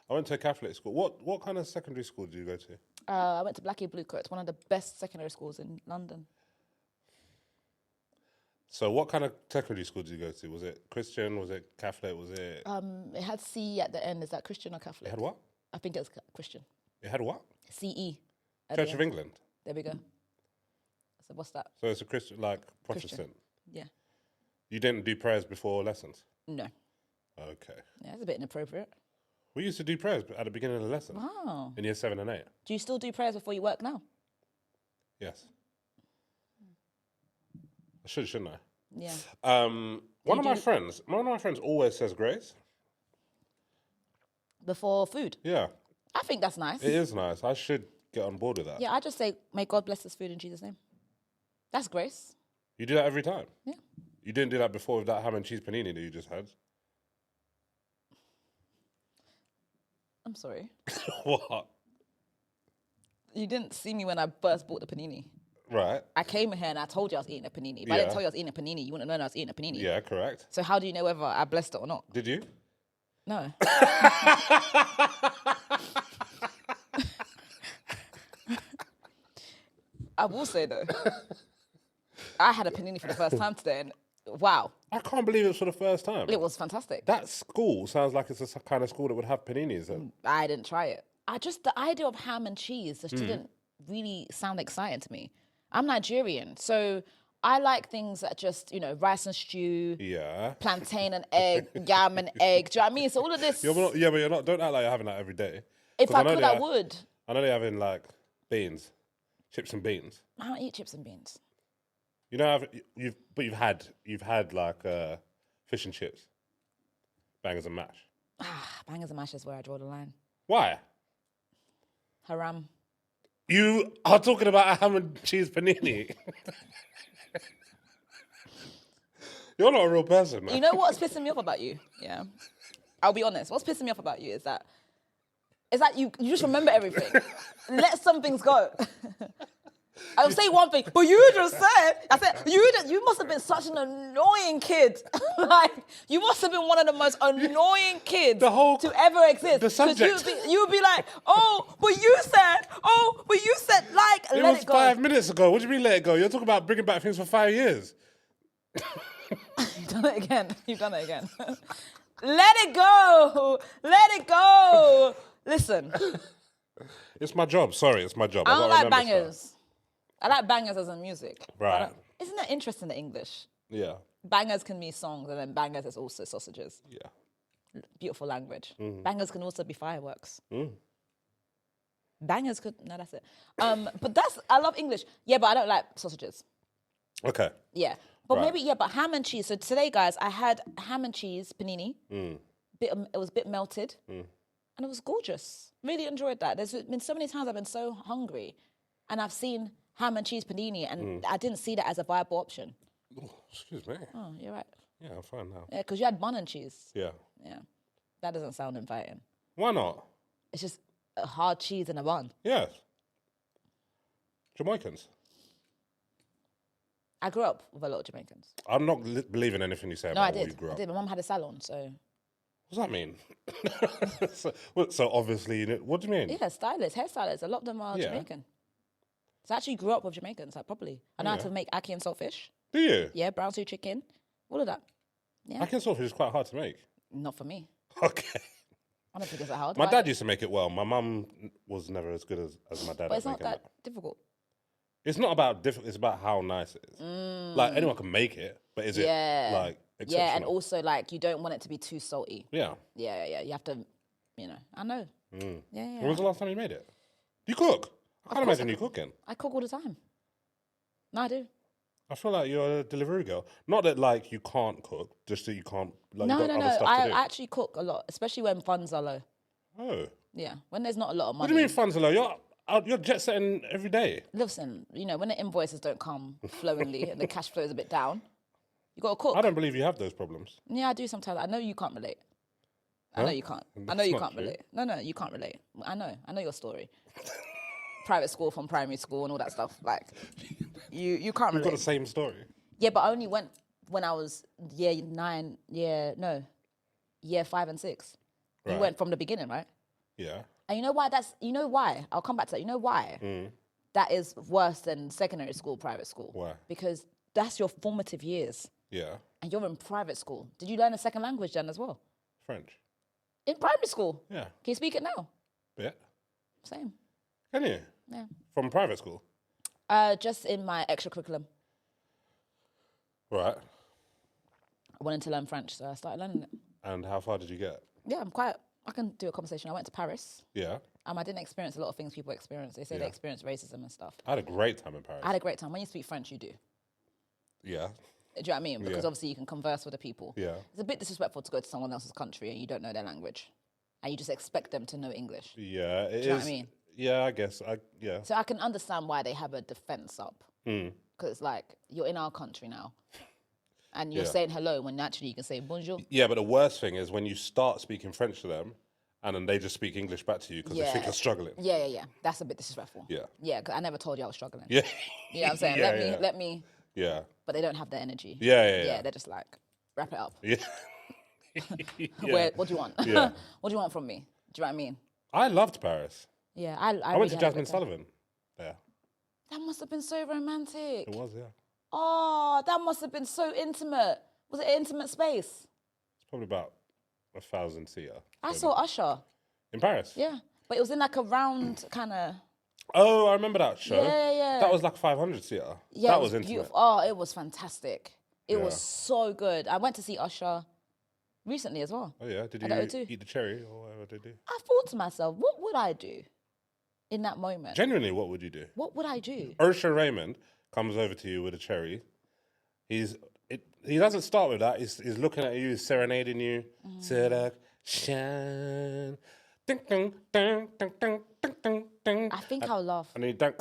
I went to a Catholic school. What kind of secondary school did you go to? I went to Blackie Bluecoat. It's one of the best secondary schools in London. So what kind of secondary school did you go to? Was it Christian? Was it Catholic? Was it... It had CE at the end. Is that Christian or Catholic? It had what? I think it's Christian. It had what? CE. Church of England. There we go. So what's that? So it's a Christian, like Protestant. Christian. Yeah. You didn't do prayers before lessons? No. Okay. Yeah, it's a bit inappropriate. We used to do prayers at the beginning of the lesson. Wow. In year 7 and 8. Do you still do prayers before you work now? Yes. I should, shouldn't I? Yeah. One of my friends always says grace. Before food? Yeah. I think that's nice. It is nice. I should get on board with that. Yeah, I just say, may God bless this food in Jesus' name. That's grace. You do that every time? Yeah. You didn't do that before with that ham and cheese panini that you just had? I'm sorry. What? You didn't see me when I first bought the panini. Right. I came here and I told you I was eating a panini. If I didn't tell you I was eating a panini, you wouldn't know I was eating a panini. Yeah, correct. So how do you know whether I blessed it or not? Did you? No. I will say though, I had a panini for the first time today and wow. I can't believe it was for the first time. It was fantastic. That school sounds like it's the kind of school that would have paninis. I didn't try it. The idea of ham and cheese just didn't really sound exciting to me. I'm Nigerian, so I like things that just, rice and stew, plantain and egg, yam and egg. Do you know what I mean? So all of this... but you're not, don't act like you're having that every day. If I could, I would. I know they're having like beans, chips and beans. I don't eat chips and beans. You know, you've had like fish and chips, bangers and mash. Bangers and mash is where I draw the line. Why? Haram. You are talking about a ham and cheese panini. You're not a real person, man. You know what's pissing me off about you? Yeah. I'll be honest. What's pissing me off about you is that you just remember everything. Let some things go. I'll say one thing, but you just said, you must have been such an annoying kid. Like, you must have been one of the most annoying kids to ever exist. The subject. You'd be like, but you said, like, let it go. It was 5 minutes ago. What do you mean let it go? You're talking about bringing back things for 5 years. You've done it again. Let it go. Let it go. Listen. It's my job. Sorry, it's my job. I don't like bangers. I like bangers as in music. Right. Isn't that interesting, the English? Yeah. Bangers can be songs, and then bangers is also sausages. Yeah. Beautiful language. Bangers can also be fireworks. Bangers could... No, that's it. But I love English. Yeah, but I don't like sausages. Okay. Yeah. But maybe, but ham and cheese. So today, guys, I had ham and cheese panini. It was a bit melted. And it was gorgeous. Really enjoyed that. There's been so many times I've been so hungry and I've seen ham and cheese panini and I didn't see that as a viable option. Oh, excuse me. Oh, you're right. Yeah, I'm fine now. Yeah, because you had bun and cheese. Yeah. Yeah. That doesn't sound inviting. Why not? It's just a hard cheese and a bun. Yes. Jamaicans. I grew up with a lot of Jamaicans. I'm not believing anything you say No, I about where did. you grew I up. did. My mum had a salon, so... What does that mean? so obviously, what do you mean? Yeah, stylists, hairstylists. A lot of them are Jamaican. So I actually grew up with Jamaicans, like properly. I know how to make ackee and saltfish. Do you? Yeah, brown stew chicken. All of that. Yeah. Ackee and saltfish is quite hard to make. Not for me. Okay. I don't think it's that hard. My dad used to make it well. My mum was never as good as my dad. But it's not that difficult. It's not about difficult. It's about how nice it is. Like anyone can make it, but is it like exceptional? Yeah, and also like you don't want it to be too salty. Yeah. Yeah. You have to, I know. Yeah. When was the last time you made it? You cook? I can't imagine you cooking. I cook all the time. No, I do. I feel like you're a delivery girl. Not that like you can't cook, just that you can't. Like, No. you got other stuff to do. I actually cook a lot, especially when funds are low. Oh. Yeah, when there's not a lot of money. What do you mean funds are low? You're jet setting every day. Listen, when the invoices don't come flowingly and the cash flow is a bit down, you got to cook. I don't believe you have those problems. Yeah, I do sometimes. I know you can't relate. Huh? I know you can't. I know you can't relate. No, you can't relate. I know your story. Private school from primary school and all that stuff. Like, you can't relate. You've got the same story. Yeah, but I only went when I was year 5 and 6. Right. You went from the beginning, right? Yeah. And you know why? I'll come back to that. You know why? That is worse than secondary school, private school. Why? Because that's your formative years. Yeah. And you're in private school. Did you learn a second language then as well? French. In primary school? Yeah. Can you speak it now? Yeah. Same. Can you? Yeah. From private school? Just in my extracurriculum. Right. I wanted to learn French, so I started learning it. And how far did you get? Yeah, I can do a conversation. I went to Paris. Yeah. I didn't experience a lot of things people experience. They say they experience racism and stuff. I had a great time in Paris. I had a great time. When you speak French, you do. Yeah. Do you know what I mean? Because obviously you can converse with the people. Yeah. It's a bit disrespectful to go to someone else's country and you don't know their language. And you just expect them to know English. Yeah, it is. Do you know what I mean? Yeah, I guess. So I can understand why they have a defense up. Because it's like, you're in our country now. And you're saying hello when naturally you can say bonjour. Yeah, but the worst thing is when you start speaking French to them and then they just speak English back to you because they think you're struggling. Yeah. That's a bit disrespectful. Yeah. Yeah, because I never told you I was struggling. Yeah. You know what I'm saying? Let me. Yeah. But they don't have that energy. Yeah. They're just like, wrap it up. Yeah. What do you want? Yeah. What do you want from me? Do you know what I mean? I loved Paris. Yeah, I went to Jasmine Sullivan. Yeah. That must have been so romantic. It was, yeah. Oh, that must have been so intimate. Was it an intimate space? It's probably about 1,000 seater. I saw Usher. In Paris? Yeah. But it was in like a round kind of... Oh, I remember that show. Yeah. That was like 500 seater. Yeah, that was intimate. beautiful. Oh, it was fantastic. It was so good. I went to see Usher recently as well. Oh, yeah? Did At you O2. eat the cherry or whatever they do? I thought to myself, what would I do in that moment? Genuinely, what would you do? What would I do? Ursha Raymond comes over to you with a cherry. He doesn't start with that. He's looking at you, he's serenading you. Seduction. Ding, ding, ding, ding, ding, ding, ding. I think I'll laugh. And he don't.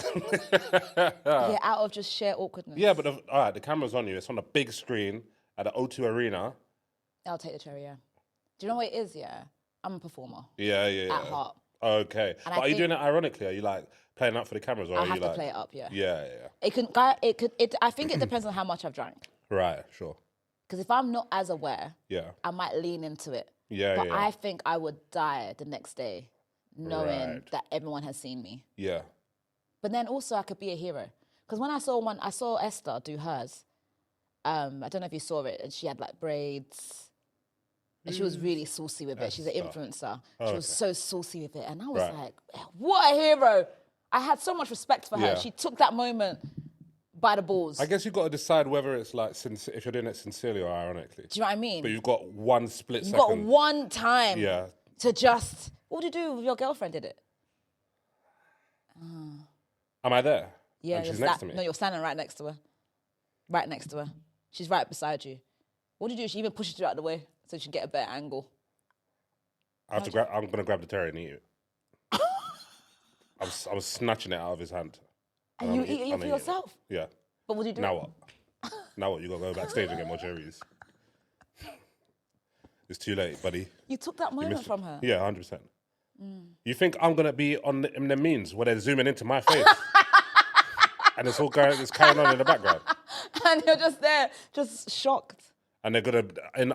Yeah, out of just sheer awkwardness. Yeah, but all right, the camera's on you. It's on a big screen at the O2 Arena. I'll take the cherry, yeah. Do you know what it is, yeah? I'm a performer. Yeah. At heart. Okay. And But are you doing it ironically? Are you like playing up for the cameras? Or I are have you to like... play it up, yeah. Yeah. I think it depends on how much I've drank. Right, sure. Because if I'm not as aware, Yeah. I might lean into it. Yeah, But yeah. I think I would die the next day knowing Right. that everyone has seen me. Yeah. But then also I could be a hero. Because when I saw Esther do hers. I don't know if you saw it. And she had like braids. And she was really saucy with it. She's an influencer. She was so saucy with it. And I was like, what a hero. I had so much respect for her. Yeah. She took that moment by the balls. I guess you've got to decide whether it's like if you're doing it sincerely or ironically. Do you know what I mean? But you've got one split You've second. got one time Yeah. to just... What did you do with your girlfriend did it? Am I there? Yeah, And she's next to me. No, you're standing right next to her. Right next to her. She's right beside you. What did you do? She even pushed you out of the way so she can get a better angle. I'm going to grab the cherry and eat it. I was snatching it out of his hand. And you eat it for yourself? Yeah. But what did you do? Now what? Now what? You got to go backstage and get more cherries. It's too late, buddy. You took that moment from her? Yeah, 100%. You think I'm going to be in the means where they're zooming into my face? And it's carrying on in the background? and you're just there, just shocked. And they're gonna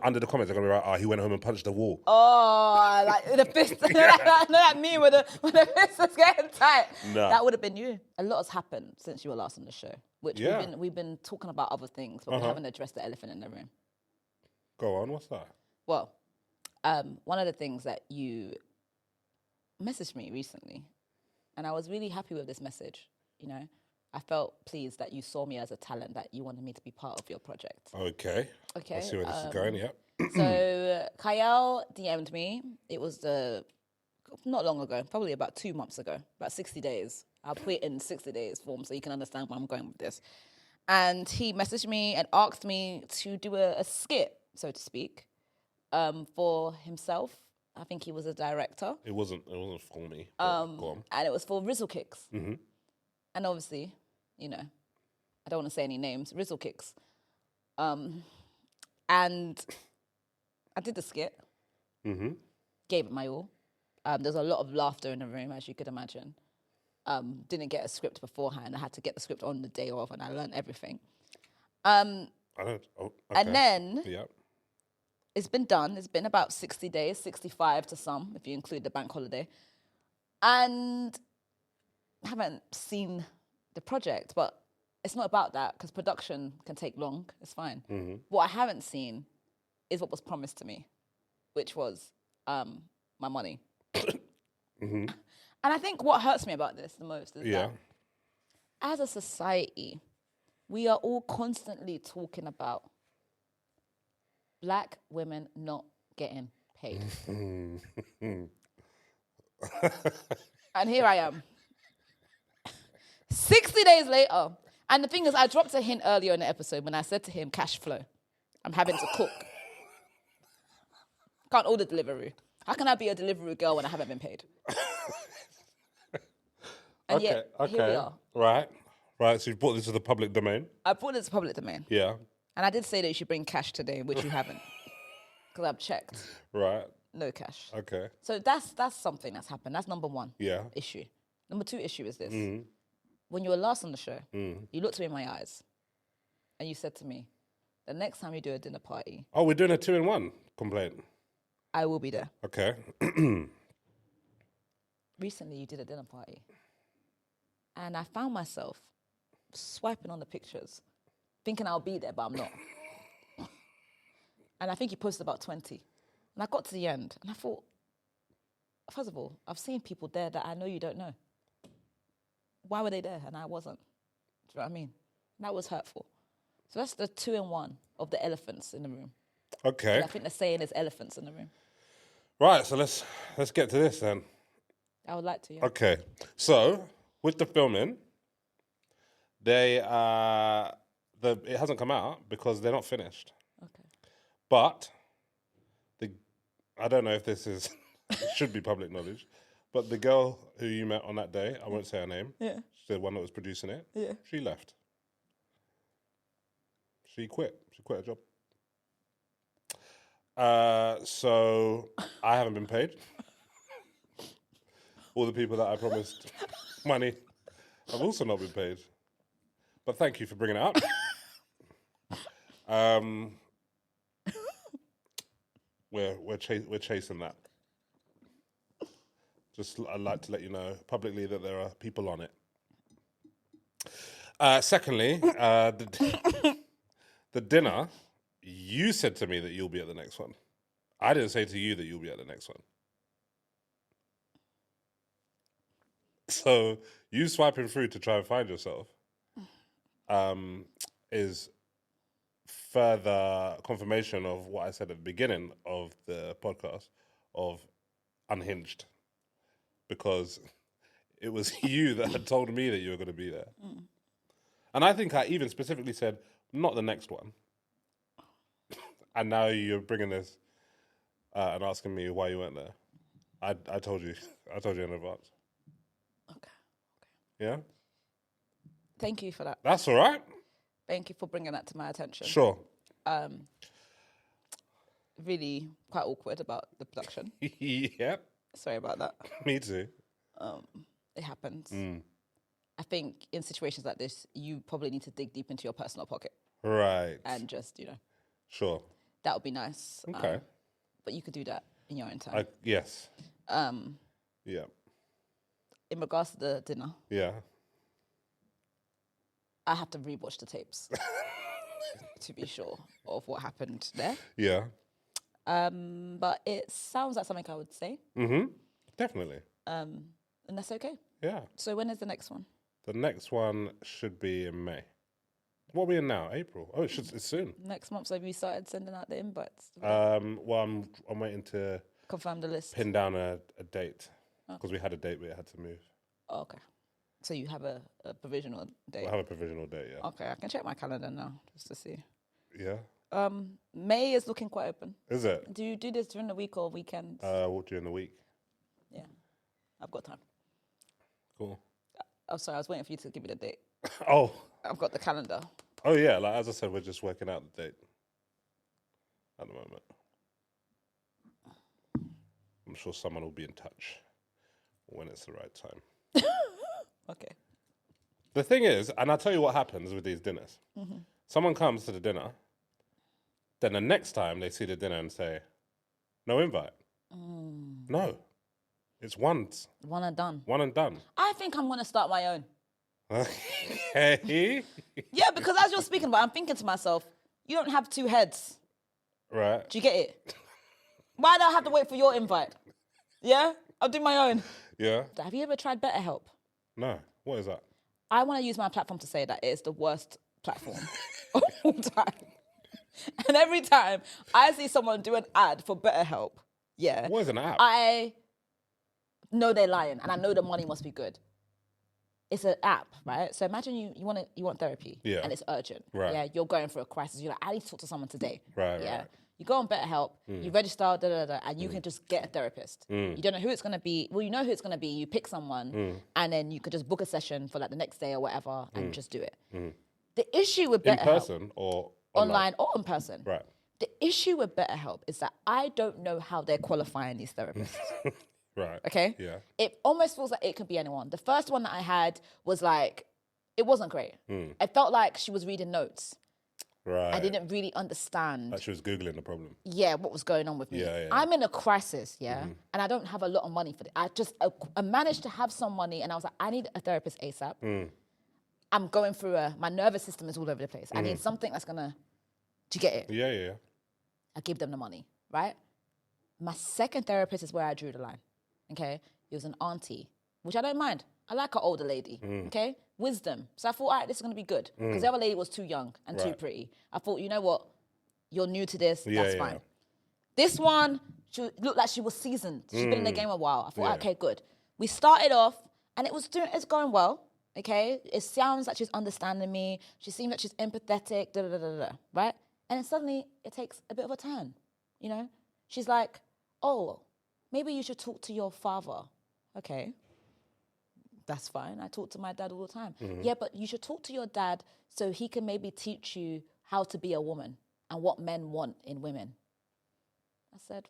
under the comments they're gonna be like, "Oh, he went home and punched the wall." Oh, like the fist. You know that meme where the fist is getting tight. Nah. That would have been you. A lot has happened since you were last on the show, which Yeah. we've been talking about other things, but we haven't addressed the elephant in the room. Go on, what's that? Well, one of the things that you messaged me recently, and I was really happy with this message. You know, I felt pleased that you saw me as a talent, that you wanted me to be part of your project. Okay. Okay. I see where this is going. Yep. So Kiell DM'd me. It was not long ago, probably about 2 months ago, about 60 days. I'll put it in 60 days form so you can understand where I'm going with this. And he messaged me and asked me to do a skit, so to speak, for himself. I think he was a director. It wasn't for me. Go on. And it was for Rizzle Kicks. Mm-hmm. And obviously, you know, I don't want to say any names, Rizzle Kicks. And I did the skit, gave it my all. There's a lot of laughter in the room, as you could imagine. Didn't get a script beforehand. I had to get the script on the day of, and I learned everything. Okay. And then Yep. it's been done. It's been about 60 days, 65 to some, if you include the bank holiday. And I haven't seen the project, but it's not about that because production can take long. It's fine. Mm-hmm. What I haven't seen is what was promised to me, which was my money. Mm-hmm. And I think what hurts me about this the most is Yeah. that as a society, we are all constantly talking about Black women not getting paid. And here I am. 60 days later. And the thing is, I dropped a hint earlier in the episode when I said to him, cash flow. I'm having to cook. Can't order delivery. How can I be a delivery girl when I haven't been paid? And yet, here we are. Right. So you brought this to the public domain? I brought it to public domain. Yeah. And I did say that you should bring cash today, which you haven't. Because I've checked. Right. No cash. Okay. So that's something that's happened. That's number one issue. Number two issue is this. Mm-hmm. When you were last on the show, you looked me in my eyes and you said to me, the next time you do a dinner party... Oh, we're doing a 2-in-1 complaint. I will be there. Okay. Recently, you did a dinner party. And I found myself swiping on the pictures, thinking I'll be there, but I'm not. And I think you posted about 20. And I got to the end, and I thought, first of all, I've seen people there that I know you don't know. Why were they there and I wasn't? Do you know what I mean? That was hurtful. So that's the 2-in-1 of the elephants in the room. Okay. And I think the saying is elephants in the room. Right, so let's get to this then. I would like to, yeah. Okay. So, with the filming, it hasn't come out because they're not finished. Okay. But I don't know if this is should be public knowledge, but the girl who you met on that day, I won't say her name. Yeah. The one that was producing it. Yeah. She left. She quit. She quit her job. So I haven't been paid. All the people that I promised money have also not been paid. But thank you for bringing it up. We're chasing that. Just I'd like to let you know publicly that there are people on it. Secondly, the dinner, you said to me that you'll be at the next one. I didn't say to you that you'll be at the next one. So you swiping through to try and find yourself is further confirmation of what I said at the beginning of the podcast of unhinged. Because it was you that had told me that you were going to be there. Mm. And I think I even specifically said, not the next one. And now you're bringing this and asking me why you weren't there. I told you in advance. Okay. Yeah? Thank you for that. That's all right. Thank you for bringing that to my attention. Sure. Really quite awkward about the production. Yep. Sorry about that. Me too. It happens. I think in situations like this, you probably need to dig deep into your personal pocket. Right. and just, Sure. that would be nice. Okay. But you could do that in your own time. Yes. Yeah. In regards to the dinner, Yeah. I have to rewatch the tapes to be sure of what happened there. Yeah. But it sounds like something I would say. Definitely. And that's okay. Yeah. So when is the next one? The next one should be in May. What are we in now? April. Oh, it's soon. Next month, so we started sending out the invites. Well, I'm waiting to Confirm the list. pin down a date because we had a date, but it had to move. Oh, okay. So you have a provisional date. I have a provisional date. Yeah. Okay, I can check my calendar now just to see. Yeah. May is looking quite open. Is it? Do you do this during the week or weekends? We'll do in the week. Yeah, I've got time. Cool. I'm sorry, I was waiting for you to give me the date. Oh. I've got the calendar. Oh yeah. Like as I said, we're just working out the date at the moment. I'm sure someone will be in touch when it's the right time. Okay. The thing is, and I'll tell you what happens with these dinners. Someone comes to the dinner, then the next time they see the dinner and say, no invite. No. It's once. One and done. One and done. I think I'm going to start my own. Okay. Yeah, because as you're speaking about it, I'm thinking to myself, you don't have two heads. Right. Do you get it? Why do I have to wait for your invite? Yeah? I'll do my own. Yeah. Have you ever tried BetterHelp? No. What is that? I want to use my platform to say that it is the worst platform of all time. And every time I see someone do an ad for BetterHelp, yeah. What is an app? I know they're lying and I know the money must be good. It's an app, right? So imagine you want therapy, Yeah. and it's urgent. Right. Yeah, you're going through a crisis. You're like, I need to talk to someone today. Right, Yeah. right. You go on BetterHelp, you register, and you can just get a therapist. You don't know who it's going to be. Well, you know who it's going to be. You pick someone, and then you could just book a session for like the next day or whatever, and just do it. The issue with In BetterHelp, person or online or in person, Right. the issue with BetterHelp is that I don't know how they're qualifying these therapists. Right. Okay? Yeah. It almost feels like it could be anyone. The first one that I had was like, it wasn't great. I felt like she was reading notes. Right. I didn't really understand, Like she was Googling the problem. what was going on with me. Yeah. I'm in a crisis, and I don't have a lot of money for it. I managed to have some money, and I was like, I need a therapist ASAP. I'm going through my nervous system is all over the place. I need something that's gonna, do you get it? Yeah. I give them the money, right? My second therapist is where I drew the line, okay? It was an auntie, which I don't mind. I like an older lady, okay? Wisdom. So I thought, all right, this is going to be good. Because the other lady was too young and too pretty. I thought, you know what? You're new to this. That's fine. This one, she looked like she was seasoned. She's been in the game a while. I thought, okay, good. We started off, and it's going well, okay? It sounds like she's understanding me. She seems like she's empathetic, right? And then suddenly, it takes a bit of a turn, you know? She's like, oh, maybe you should talk to your father. Okay. That's fine. I talk to my dad all the time. Yeah, but you should talk to your dad so he can maybe teach you how to be a woman and what men want in women. I said,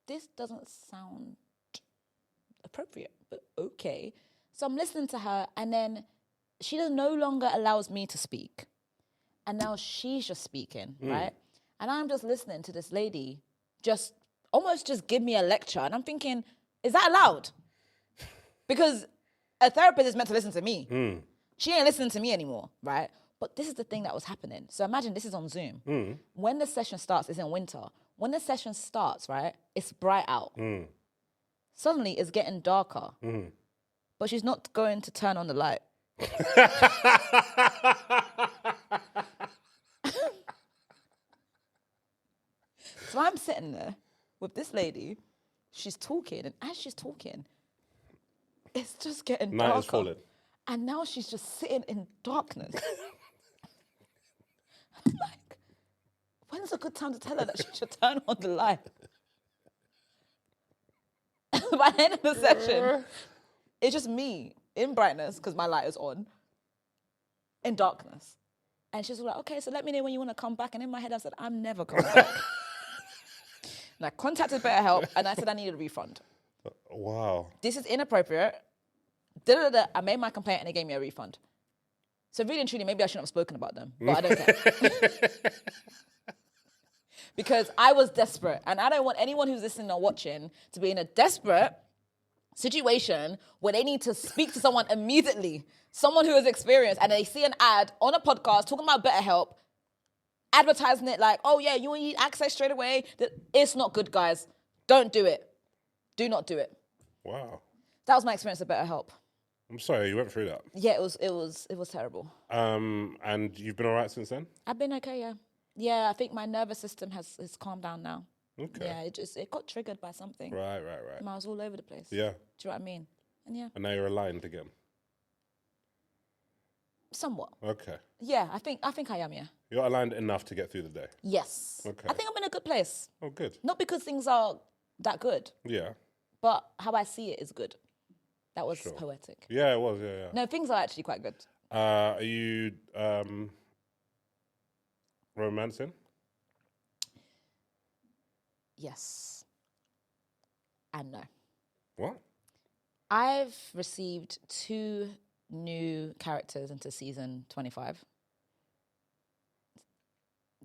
this doesn't sound appropriate, but okay. So I'm listening to her, and then she no longer allows me to speak. And now she's just speaking, right? And I'm just listening to this lady just give me a lecture. And I'm thinking, is that allowed? Because a therapist is meant to listen to me. She ain't listening to me anymore, right? But this is the thing that was happening. So imagine this is on Zoom. When the session starts, it's in winter. When the session starts, right, it's bright out. Suddenly it's getting darker. But she's not going to turn on the light. So I'm sitting there with this lady. She's talking, and as she's talking, it's just getting darker. Night is falling. And now she's just sitting in darkness. I'm like, when's a good time to tell her that she should turn on the light? By the end of the session, it's just me in brightness, because my light is on, in darkness. And she's like, okay, so let me know when you want to come back. And in my head, I said, I'm never coming back. And I contacted BetterHelp, and I said I needed a refund. Wow. This is inappropriate. I made my complaint, and they gave me a refund. So really and truly, maybe I shouldn't have spoken about them, but I don't care. Because I was desperate, and I don't want anyone who's listening or watching to be in a desperate situation where they need to speak to someone immediately, someone who has experience, and they see an ad on a podcast talking about BetterHelp, advertising it like, oh yeah, you need access straight away. It's not good, guys. Don't do it. Do not do it. Wow. That was my experience with BetterHelp. I'm sorry, you went through that. Yeah, it was terrible. And you've been all right since then? I've been okay, yeah. Yeah, I think my nervous system has calmed down now. Okay. Yeah, it got triggered by something. Right. And I was all over the place. Yeah. Do you know what I mean? And yeah. And now you're aligned again. Somewhat. Okay. Yeah, I think I am, yeah. You're aligned enough to get through the day. Yes. Okay. I think I'm in a good place. Oh, good. Not because things are that good, Yeah. but how I see it is good. That was poetic. Yeah, it was. Yeah. No, things are actually quite good. Are you romancing? Yes. And no. What? I've received 2 new characters into season 25.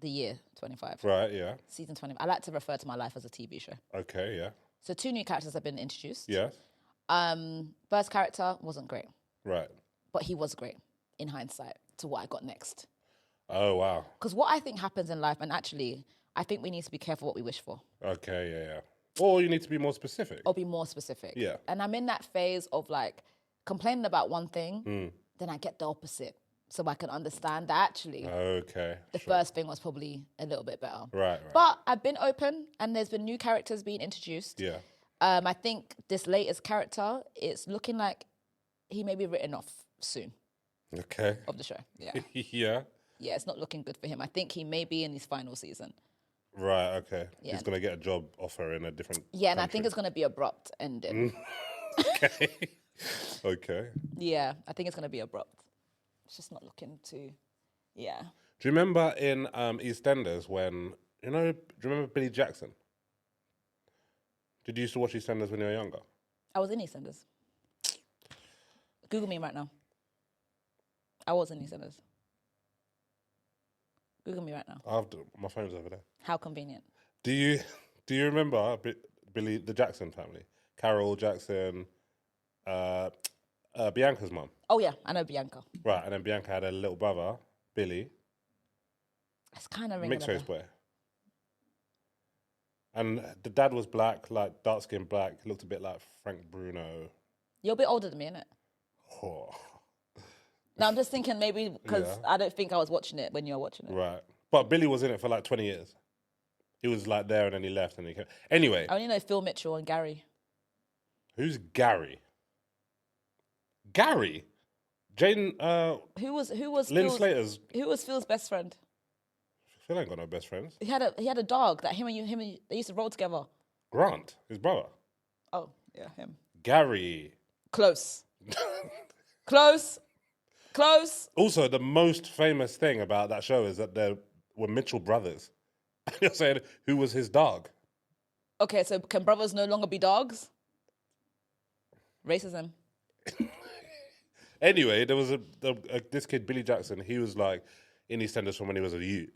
The year 25. Right, yeah. Season 25. I like to refer to my life as a TV show. Okay, yeah. So 2 new characters have been introduced. Yes. First character wasn't great, Right. but he was great in hindsight to what I got next. Oh, wow. Because what I think happens in life, and actually, I think we need to be careful what we wish for. Okay, yeah. Or you need to be more specific. Or be more specific. Yeah. And I'm in that phase of like complaining about one thing, then I get the opposite. So I can understand that actually Okay. the first thing was probably a little bit better. Right. But I've been open and there's been new characters being introduced. Yeah. I think this latest character, it's looking like he may be written off soon Okay. of the show. Yeah. Yeah. Yeah, it's not looking good for him. I think he may be in his final season. Right, okay. Yeah. He's going to get a job offer in a different Yeah, and I country. think it's going to be abrupt ending. Okay. Okay. Yeah, I think it's going to be abrupt. It's just not looking too, yeah. Do you remember in EastEnders when, do you remember Billy Jackson? Did you used to watch EastEnders when you were younger? I was in EastEnders. Google me right now. I was in EastEnders. Google me right now. My phone's over there. How convenient. Do you remember Billy, the Jackson family? Carol Jackson, Bianca's mum. Oh yeah, I know Bianca. Right, and then Bianca had a little brother, Billy. It's kind of ringing Mixed a race bell. boy. And the dad was black, like dark-skinned black, looked a bit like Frank Bruno. You're a bit older than me, innit? Oh. No, I'm just thinking maybe because Yeah. I don't think I was watching it when you were watching it. Right. But Billy was in it for like 20 years. He was like there and then he left and he came. Anyway, I only know Phil Mitchell and Gary. who's Gary? Gary? Jane, Who was Lynn Phil's, Slater's. who was Phil's best friend? Phil ain't got no best friends. He had a dog that him and they used to roll together. Grant, his brother. Oh yeah, him. Gary. Close. Close. Also, the most famous thing about that show is that there were Mitchell brothers. You're saying who was his dog? Okay, so can brothers no longer be dogs? Racism. Anyway, there was this kid, Billy Jackson. He was like in EastEnders from when he was a youth.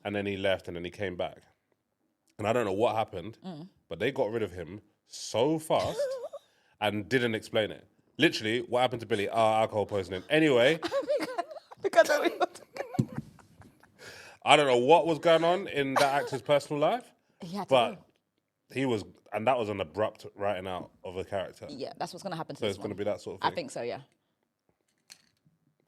And then he left and then he came back. And I don't know what happened, but they got rid of him so fast and didn't explain it. Literally, what happened to Billy? Alcohol poisoning. Anyway. Because I don't know what was going on in that actor's personal life, but he was, and that was an abrupt writing out of a character. Yeah, that's what's going to happen to So this it's going to one. be that sort of thing? I think so, yeah.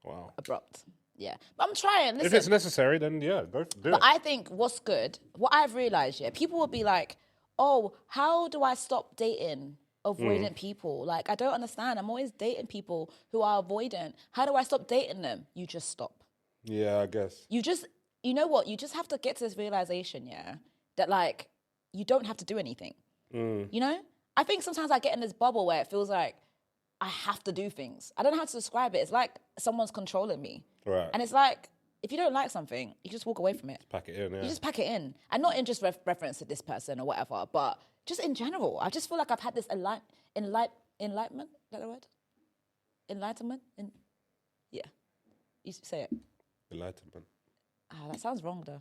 Wow. Abrupt. Yeah. But I'm trying. Listen. If it's necessary, then yeah, do it. But I think what's good, what I've realized, yeah, people will be like, oh, how do I stop dating avoidant people? Like, I don't understand. I'm always dating people who are avoidant. How do I stop dating them? You just stop. Yeah, I guess. You know what? You just have to get to this realization, yeah, that like, you don't have to do anything. You know? I think sometimes I get in this bubble where it feels like I have to do things. I don't know how to describe it. It's like someone's controlling me. Right. And it's like, if you don't like something, you just walk away from it. Pack it in, yeah. You just pack it in. And not in just reference to this person or whatever, but just in general. I just feel like I've had this enlightenment, is that the word? Enlightenment? Yeah. You say it. Enlightenment. Ah, that sounds wrong though.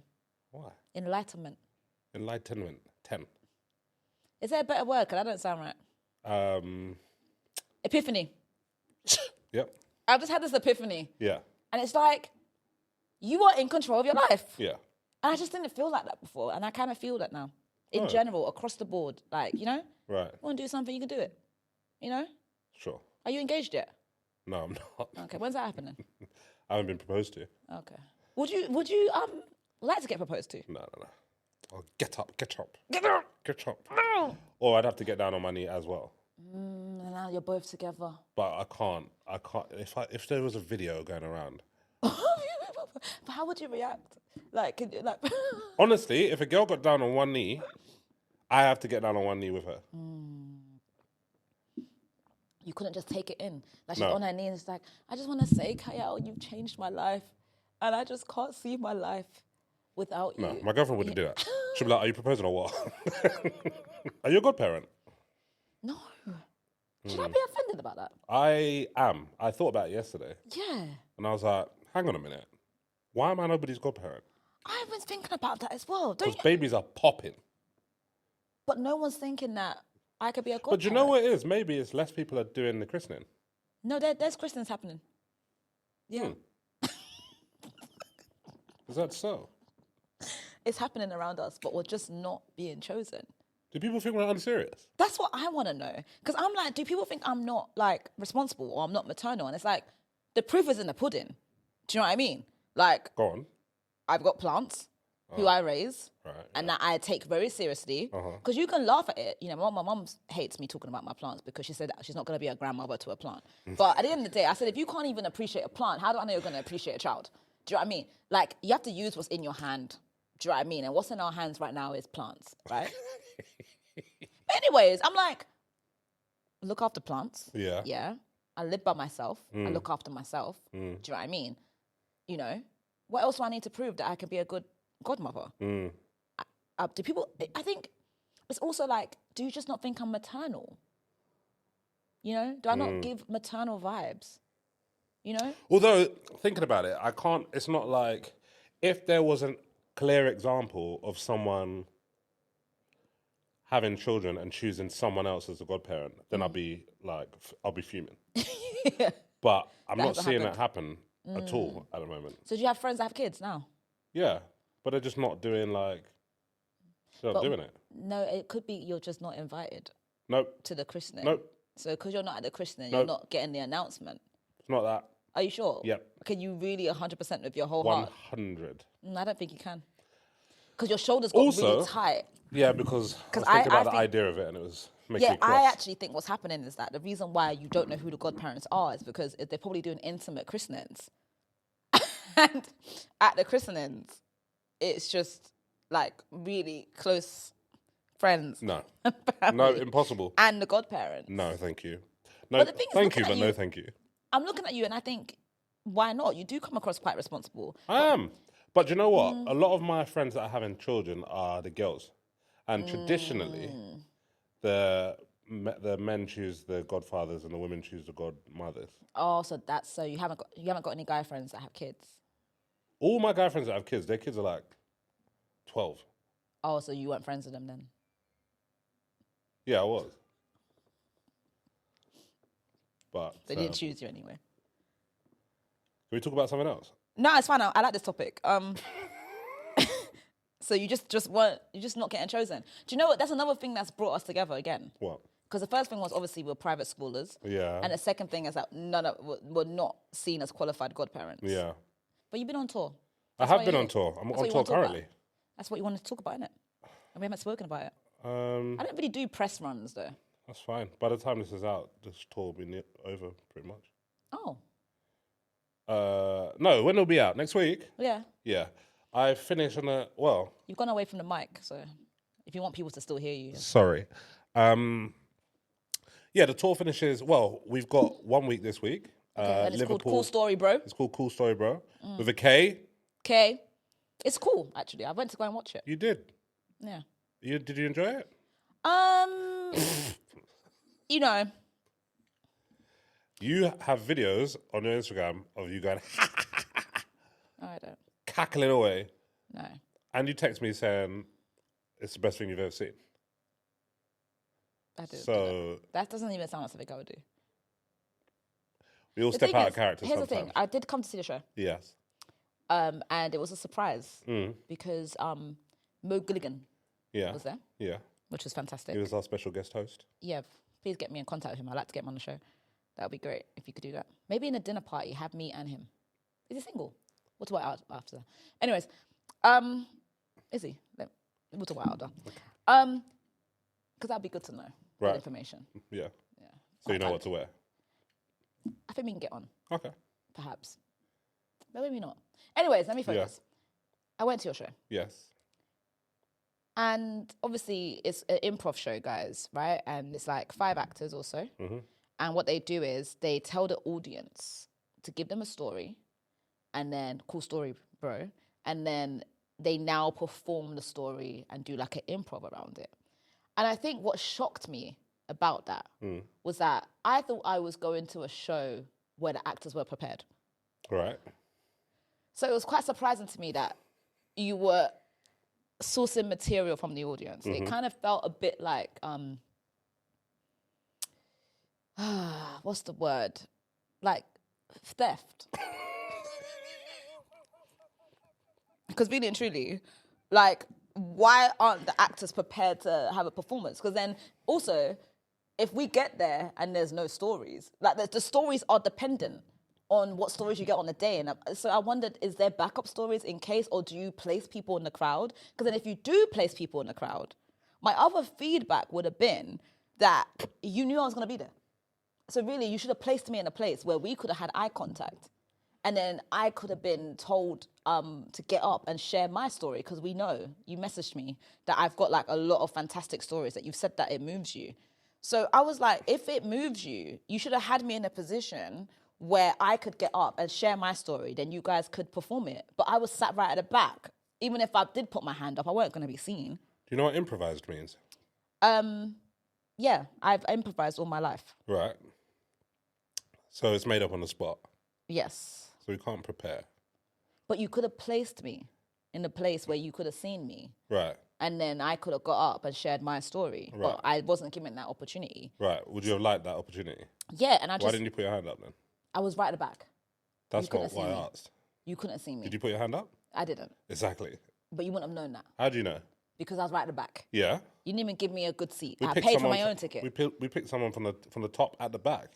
Why? Enlightenment. Enlightenment. 10. Is there a better word? Because that don't sound right. Epiphany. Yep. I've just had this epiphany. Yeah. And it's like, you are in control of your life. Yeah. And I just didn't feel like that before. And I kind of feel that now. In general, across the board. Like, you know? Right. You want to do something, you can do it. You know? Sure. Are you engaged yet? No, I'm not. Okay, when's that happening? I haven't been proposed to. Okay. Would you like to get proposed to? No. Oh, get up. Get up! Get up. Or I'd have to get down on my knee as well. And now you're both together. But I can't. If there was a video going around. But how would you react? Like, Honestly, if a girl got down on one knee, I have to get down on one knee with her. You couldn't just take it in. Like, she's No. on her knee and it's like, I just want to say, Kiell, you've changed my life. And I just can't see my life without you. No, my girlfriend wouldn't do that. She'd be like, are you proposing or what? Are you a godparent? No. Should I be offended about that? I am. I thought about it yesterday. Yeah. And I was like, hang on a minute. Why am I nobody's godparent? I was thinking about that as well. Because babies are popping. But no one's thinking that I could be a godparent. But you know what it is? Maybe it's less people are doing the christening. No, there's christenings happening. Yeah. Is that so? It's happening around us, but we're just not being chosen. Do people think we're unserious? That's what I want to know. Because I'm like, do people think I'm not, like, responsible or I'm not maternal? And it's like, the proof is in the pudding. Do you know what I mean? Like, Go on. I've got plants who I raise Right, and that I take very seriously. Because you can laugh at it. You know, my mum hates me talking about my plants because she said that she's not going to be a grandmother to a plant. But at the end of the day, I said, if you can't even appreciate a plant, how do I know you're going to appreciate a child? Do you know what I mean? Like, you have to use what's in your hand. Do you know what I mean? And what's in our hands right now is plants, right? But anyways, I'm like, look after plants. Yeah. Yeah. I live by myself. I look after myself. Do you know what I mean? You know, what else do I need to prove that I can be a good godmother? Do people, I think it's also like, do you just not think I'm maternal? You know, do I not give maternal vibes? You know? Although, thinking about it, it's not like, if there was a clear example of someone having children and choosing someone else as a godparent, then I'll be fuming. Yeah. But I'm not hasn't seeing that happen at all at the moment. So do you have friends that have kids now? Yeah, but they're just not doing doing it. No, it could be you're just not invited Nope, to the christening. nope, So because you're not at the christening, Nope. you're not getting the announcement. it's not that. Are you sure? Yep. Can you really 100% with your whole heart? 100. I don't think you can. Because your shoulders got Also, really tight. Yeah, because I was I thinking about the think- idea of it and it was making Yeah, me cross. I actually think what's happening is that the reason why you don't know who the godparents are is because they're probably doing intimate christenings. And at the christenings, it's just like really close friends. No. family, No, impossible. And the godparents. No, thank you. No, But the thing is, thank you, looking but at no you- thank you. I'm looking at you and I think, why not? You do come across quite responsible. I am. But you know what? A lot of my friends that are having children are the girls. And traditionally, the men choose the godfathers and the women choose the godmothers. Oh, so you haven't got any guy friends that have kids. All my guy friends that have kids, their kids are like 12. Oh, so you weren't friends with them then? Yeah, I was. But They didn't choose you anyway. Can we talk about something else? No, it's fine. I like this topic. So you're just not getting chosen. Do you know what? That's another thing that's brought us together again. What? Because the first thing was obviously we're private schoolers. Yeah. And the second thing is that we're not seen as qualified godparents. Yeah. But you've been on tour. I have been on tour. I'm on tour currently. That's what you wanted to talk about, innit? And we haven't spoken about it. I don't really do press runs though. That's fine. By the time this is out, this tour will be over pretty much. Oh. No, when it'll be out? Next week? Yeah. Yeah. I finished on You've gone away from the mic, so if you want people to still hear you. Sorry. Yeah, the tour finishes, we've got 1 week this week. And it's Liverpool. called Cool Story, Bro. It's called Cool Story, Bro. With a K. Okay. It's cool, actually. I went to go and watch it. You did? Yeah. Did you enjoy it? You know. You have videos on your Instagram of you going, No, I don't. cackling away. No. And you text me saying it's the best thing you've ever seen. I do. So that doesn't even sound like something I would do. we all step out of character Here's sometimes. the thing. I did come to see the show. Yes. And it was a surprise Mm. because Mo Gilligan was there, Yeah. which was fantastic. He was our special guest host. Yeah, please get me in contact with him. I'd like to get him on the show. That would be great if you could do that. Maybe in a dinner party, have me and him. Is he single? We'll talk about it after that. Anyways, is he? We'll talk about it after. Because that'd be good to know. Right. Good information. Yeah. So you know what to wear. I think we can get on. Okay. Perhaps. But maybe not. Anyways, let me focus. I went to your show. Yes. And obviously, it's an improv show, guys, right? And it's like 5 actors also. Mm-hmm. And what they do is they tell the audience to give them a story and then, cool story, bro. And then they now perform the story and do like an improv around it. And I think what shocked me about that was that I thought I was going to a show where the actors were prepared. Right. So it was quite surprising to me that you were sourcing material from the audience. It kind of felt a bit like, what's the word? Like theft. Because really and truly, like, why aren't the actors prepared to have a performance? Because then also, if we get there and there's no stories, like the stories are dependent on what stories you get on the day. And so I wondered, is there backup stories in case, or do you place people in the crowd? Because then if you do place people in the crowd, my other feedback would have been that you knew I was going to be there. So really, you should have placed me in a place where we could have had eye contact. And then I could have been told to get up and share my story, because we know, you messaged me, that I've got like a lot of fantastic stories, that you've said that it moves you. So I was like, if it moves you, you should have had me in a position where I could get up and share my story, then you guys could perform it. But I was sat right at the back. Even if I did put my hand up, I weren't going to be seen. Do you know what improvised means? Yeah, I've improvised all my life. Right. So it's made up on the spot. Yes. So we can't prepare. But you could have placed me in a place where you could have seen me. Right. And then I could have got up and shared my story. Right. But I wasn't given that opportunity. Right. Would you have liked that opportunity? Yeah, and Why didn't you put your hand up then? I was right at the back. That's not why I asked. You couldn't have seen me. Did you put your hand up? I didn't. Exactly. But you wouldn't have known that. How do you know? Because I was right at the back. Yeah. You didn't even give me a good seat. We I picked paid for someone my own ticket. We picked someone from the top at the back.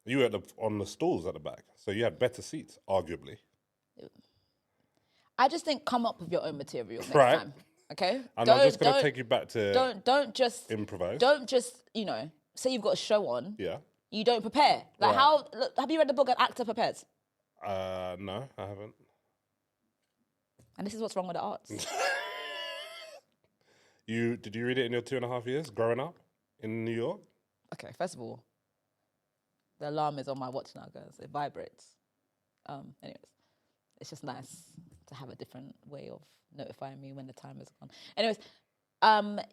You were on the stalls at the back, so you had better seats, arguably. I just think come up with your own material next Right. time. Okay? And I'm just going to take you back to don't just improvise. Don't just, say you've got a show on. Yeah. You don't prepare. Like Right. have you read the book An Actor Prepares? No, I haven't. And this is what's wrong with the arts. Did you read it in your 2.5 years growing up in New York? Okay, first of all, the alarm is on my watch now, guys. It vibrates. Anyways, it's just nice to have a different way of notifying me when the time is gone. Anyways,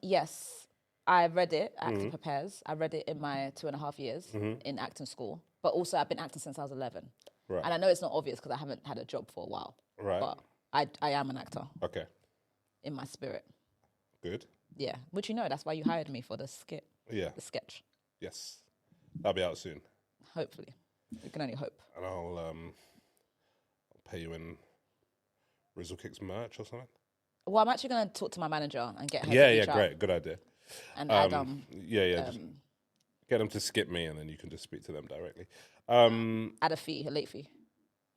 yes, I read it, Actor Prepares. I read it in my 2.5 years in acting school. But also, I've been acting since I was 11. Right. And I know it's not obvious because I haven't had a job for a while. Right. But I am an actor. Okay. In my spirit. Good. Yeah. Which that's why you hired me for the skit. Yeah. The sketch. Yes. That'll be out soon. Hopefully. We can only hope. And I'll pay you in Rizzle Kicks merch or something. Well, I'm actually going to talk to my manager and get her to reach out. Great. Good idea. And add, just get them to skip me and then you can just speak to them directly. add a fee, a late fee.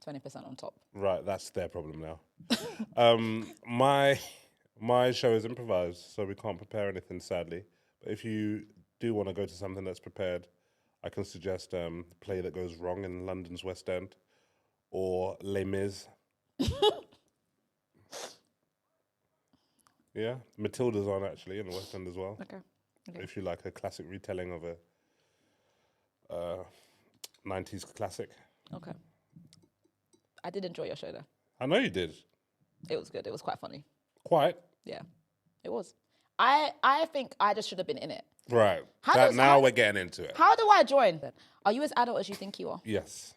20% on top. Right, that's their problem now. My show is improvised, so we can't prepare anything, sadly. But if you do want to go to something that's prepared, I can suggest a play that goes wrong in London's West End or Les Mis. Yeah, Matilda's on actually in the West End as well. Okay. If you like a classic retelling of a 90s classic. Okay. I did enjoy your show though. I know you did. It was good. It was quite funny. Quite. Yeah, it was. I think I just should have been in it. Right. We're getting into it. How do I join then? Are you as adult as you think you are? Yes.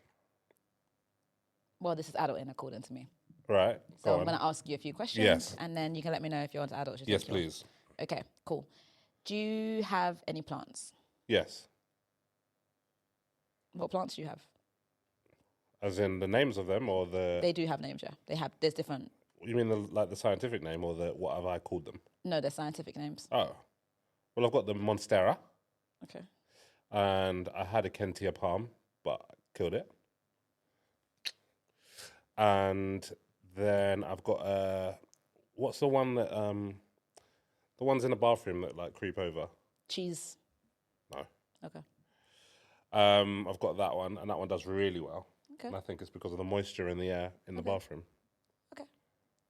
Well, this is adulting according to me. Right. So Go I'm on. going to ask you a few questions. Yes. And then you can let me know if you're into adults. Yes, please. Okay, cool. Do you have any plants? Yes. What plants do you have? As in the names of them, or the? They do have names, yeah. There's different. You mean the scientific name, or the what have I called them? No, they're scientific names. Oh, well, I've got the Monstera, Okay. and I had a Kentia palm, but I killed it. And then I've got what's the one that the ones in the bathroom that like creep over? Cheese. No. Okay. I've got that one, and that one does really well. Okay. And I think it's because of the moisture in the air in the bathroom. Okay.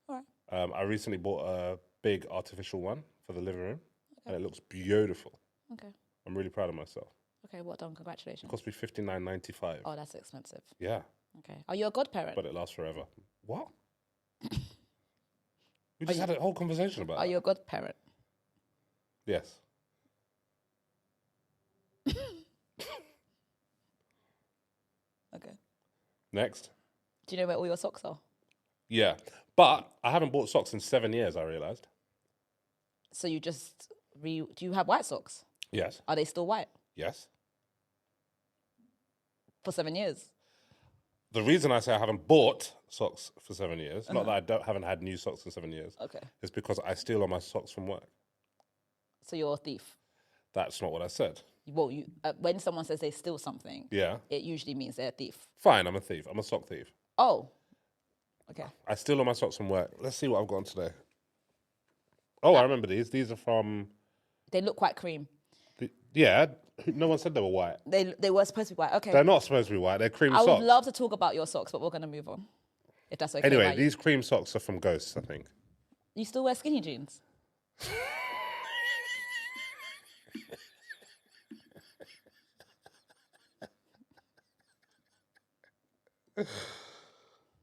All right. I recently bought a big artificial one for the living room, and it looks beautiful. Okay. I'm really proud of myself. Okay, well done. Congratulations. It cost me $59.95. Oh, that's expensive. Yeah, Okay. Are you a godparent? but it lasts forever. What? We just had a whole conversation about Are it. you a godparent? Yes. Okay. Next. Do you know where all your socks are? Yeah, but I haven't bought socks in 7 years, I realised. So you just do you have white socks? Yes. Are they still white Yes. for 7 years? The reason I say I haven't bought socks for 7 years, not that I haven't had new socks in 7 years, Okay. is because I steal all my socks from work. So you're a thief. That's not what I said. Well, when someone says they steal something, Yeah. it usually means they're a thief. Fine, I'm a thief. I'm a sock thief. Oh. Okay. I steal all my socks from work. Let's see what I've got on today. Oh, I remember these. These are from... They look quite cream. Yeah, no one said they were white. They were supposed to be white. Okay. They're not supposed to be white. They're cream I socks. would love to talk about your socks, but we're going to move on. If that's okay. Anyway, by you. these cream socks are from Ghosts, I think. You still wear skinny jeans?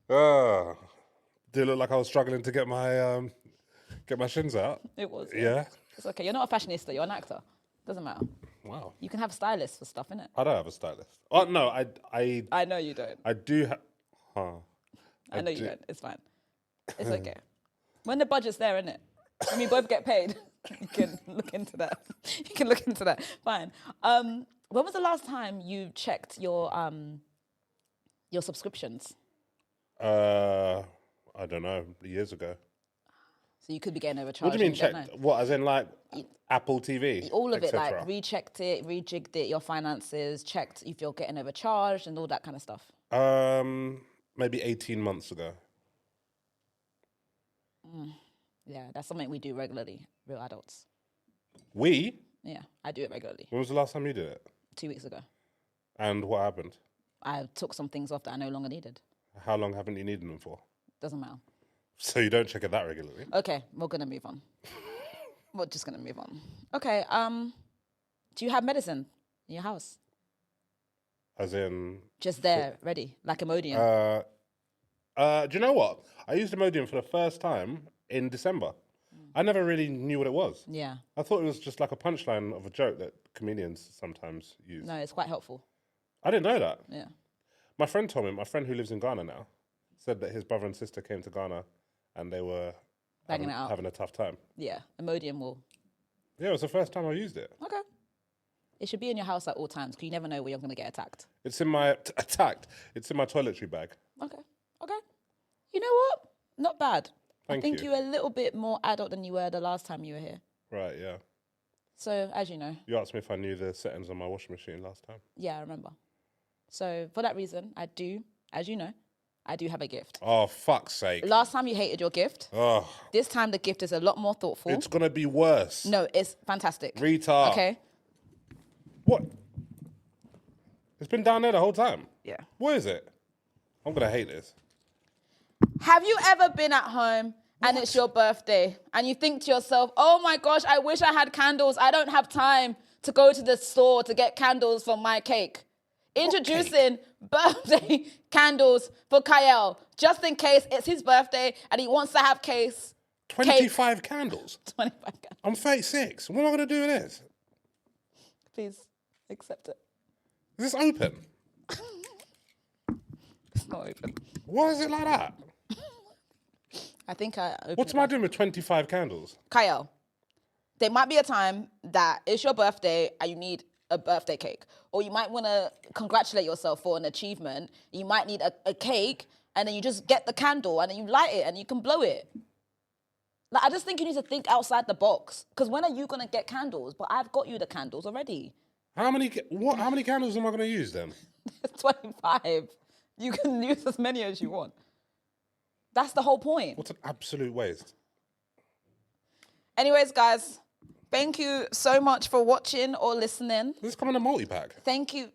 Did it look like I was struggling to get my shins out? It was. Yeah. It's okay. You're not a fashionista. You're an actor. Doesn't matter. Wow. You can have stylists for stuff, innit? I don't have a stylist. Oh no, I know you don't. I do have. Huh. I know you don't. It's fine. It's okay. When the budget's there, innit? When we both get paid, you can look into that. You can look into that. Fine. When was the last time you checked your subscriptions? I don't know. Years ago. So you could be getting overcharged. What do you mean and don't checked? know. What, as in like Apple TV? All of it, etc.? like rechecked it, rejigged it, your finances, checked if you're getting overcharged and all that kind of stuff. Maybe 18 months ago. Yeah, that's something we do regularly, real adults. We? Yeah, I do it regularly. When was the last time you did it? 2 weeks ago. And what happened? I took some things off that I no longer needed. How long haven't you needed them for? Doesn't matter. So you don't check it that regularly? Okay, we're gonna move on. We're just gonna move on. Okay, do you have medicine in your house? As in... Just there, ready, like Imodium. do you know what? I used Imodium for the first time in December. I never really knew what it was. Yeah. I thought it was just like a punchline of a joke that comedians sometimes use. No, it's quite helpful. I didn't know that. Yeah. My friend told me, my friend who lives in Ghana now, said that his brother and sister came to Ghana and they were having a tough time. Yeah, Imodium will. Yeah, it was the first time I used it. Okay. It should be in your house at all times because you never know where you're going to get attacked. It's in my It's in my toiletry bag. Okay. Okay. You know what? Not bad. Thank I think you. you're a little bit more adult than you were the last time you were here. Right, yeah. So, as you know. You asked me if I knew the settings on my washing machine last time. Yeah, I remember. So, for that reason, I do, as you know, I do have a gift. Oh, fuck's sake. Last time you hated your gift. Oh. This time the gift is a lot more thoughtful. It's going to be worse. No, it's fantastic. Rita. Okay. What? It's been down there the whole time? Yeah. What is it? I'm going to hate this. Have you ever been at home and it's your birthday and you think to yourself, oh my gosh, I wish I had candles. I don't have time to go to the store to get candles for my cake. Introducing birthday candles for Kiell, just in case it's his birthday and he wants to have 25 candles? 25 candles. I'm 36. What am I going to do with this? Please accept it. Is this open? It's It's not open. Why is it like that? I think I opened What's it. I doing with 25 candles? Kiell, there might be a time that it's your birthday and you need a birthday cake. Or you might want to congratulate yourself for an achievement. You might need a cake, and then you just get the candle and then you light it and you can blow it. Like, I just think you need to think outside the box. Because when are you going to get candles? But I've got you the candles already. How many candles am I going to use then? 25. You can use as many as you want. That's the whole point. What an absolute waste. Anyways, guys, thank you so much for watching or listening. This is coming in a multi-pack. Thank you.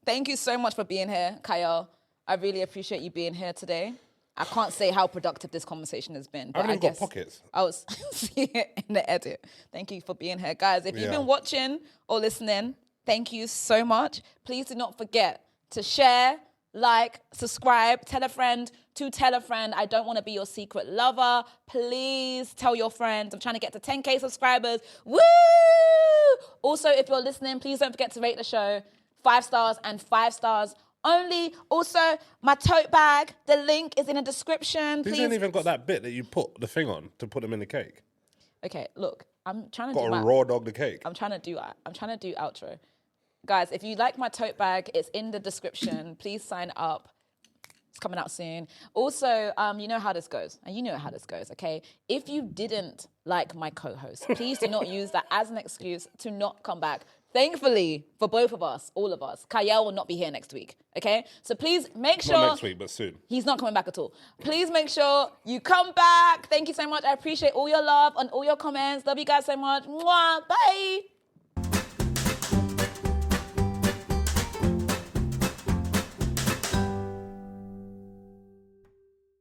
Thank you so much for being here, Kiell. I really appreciate you being here today. I can't say how productive this conversation has been. But I haven't even got pockets. I was seeing it in the edit. Thank you for being here. Guys, if you've been watching or listening, thank you so much. Please do not forget to share, like, subscribe, tell a friend to tell a friend. I don't want to be your secret lover. Please tell your friends. I'm trying to get to 10K subscribers. Woo! Also, if you're listening, please don't forget to rate the show 5 stars and 5 stars only. Also, my tote bag, the link is in the description. These ain't even got that bit that you put the thing on to put them in the cake. Okay, look, I'm trying to Got to raw dog the cake. I'm trying to do outro. Guys, if you like my tote bag, it's in the description. Please sign up. It's coming out soon. Also, you know how this goes. And you know how this goes, okay? If you didn't like my co-host, please do not use that as an excuse to not come back. Thankfully, for both of us, all of us, Kiell will not be here next week, okay? So please make sure... Not next week, but soon. He's not coming back at all. Please make sure you come back. Thank you so much. I appreciate all your love and all your comments. Love you guys so much. Mwah. Bye.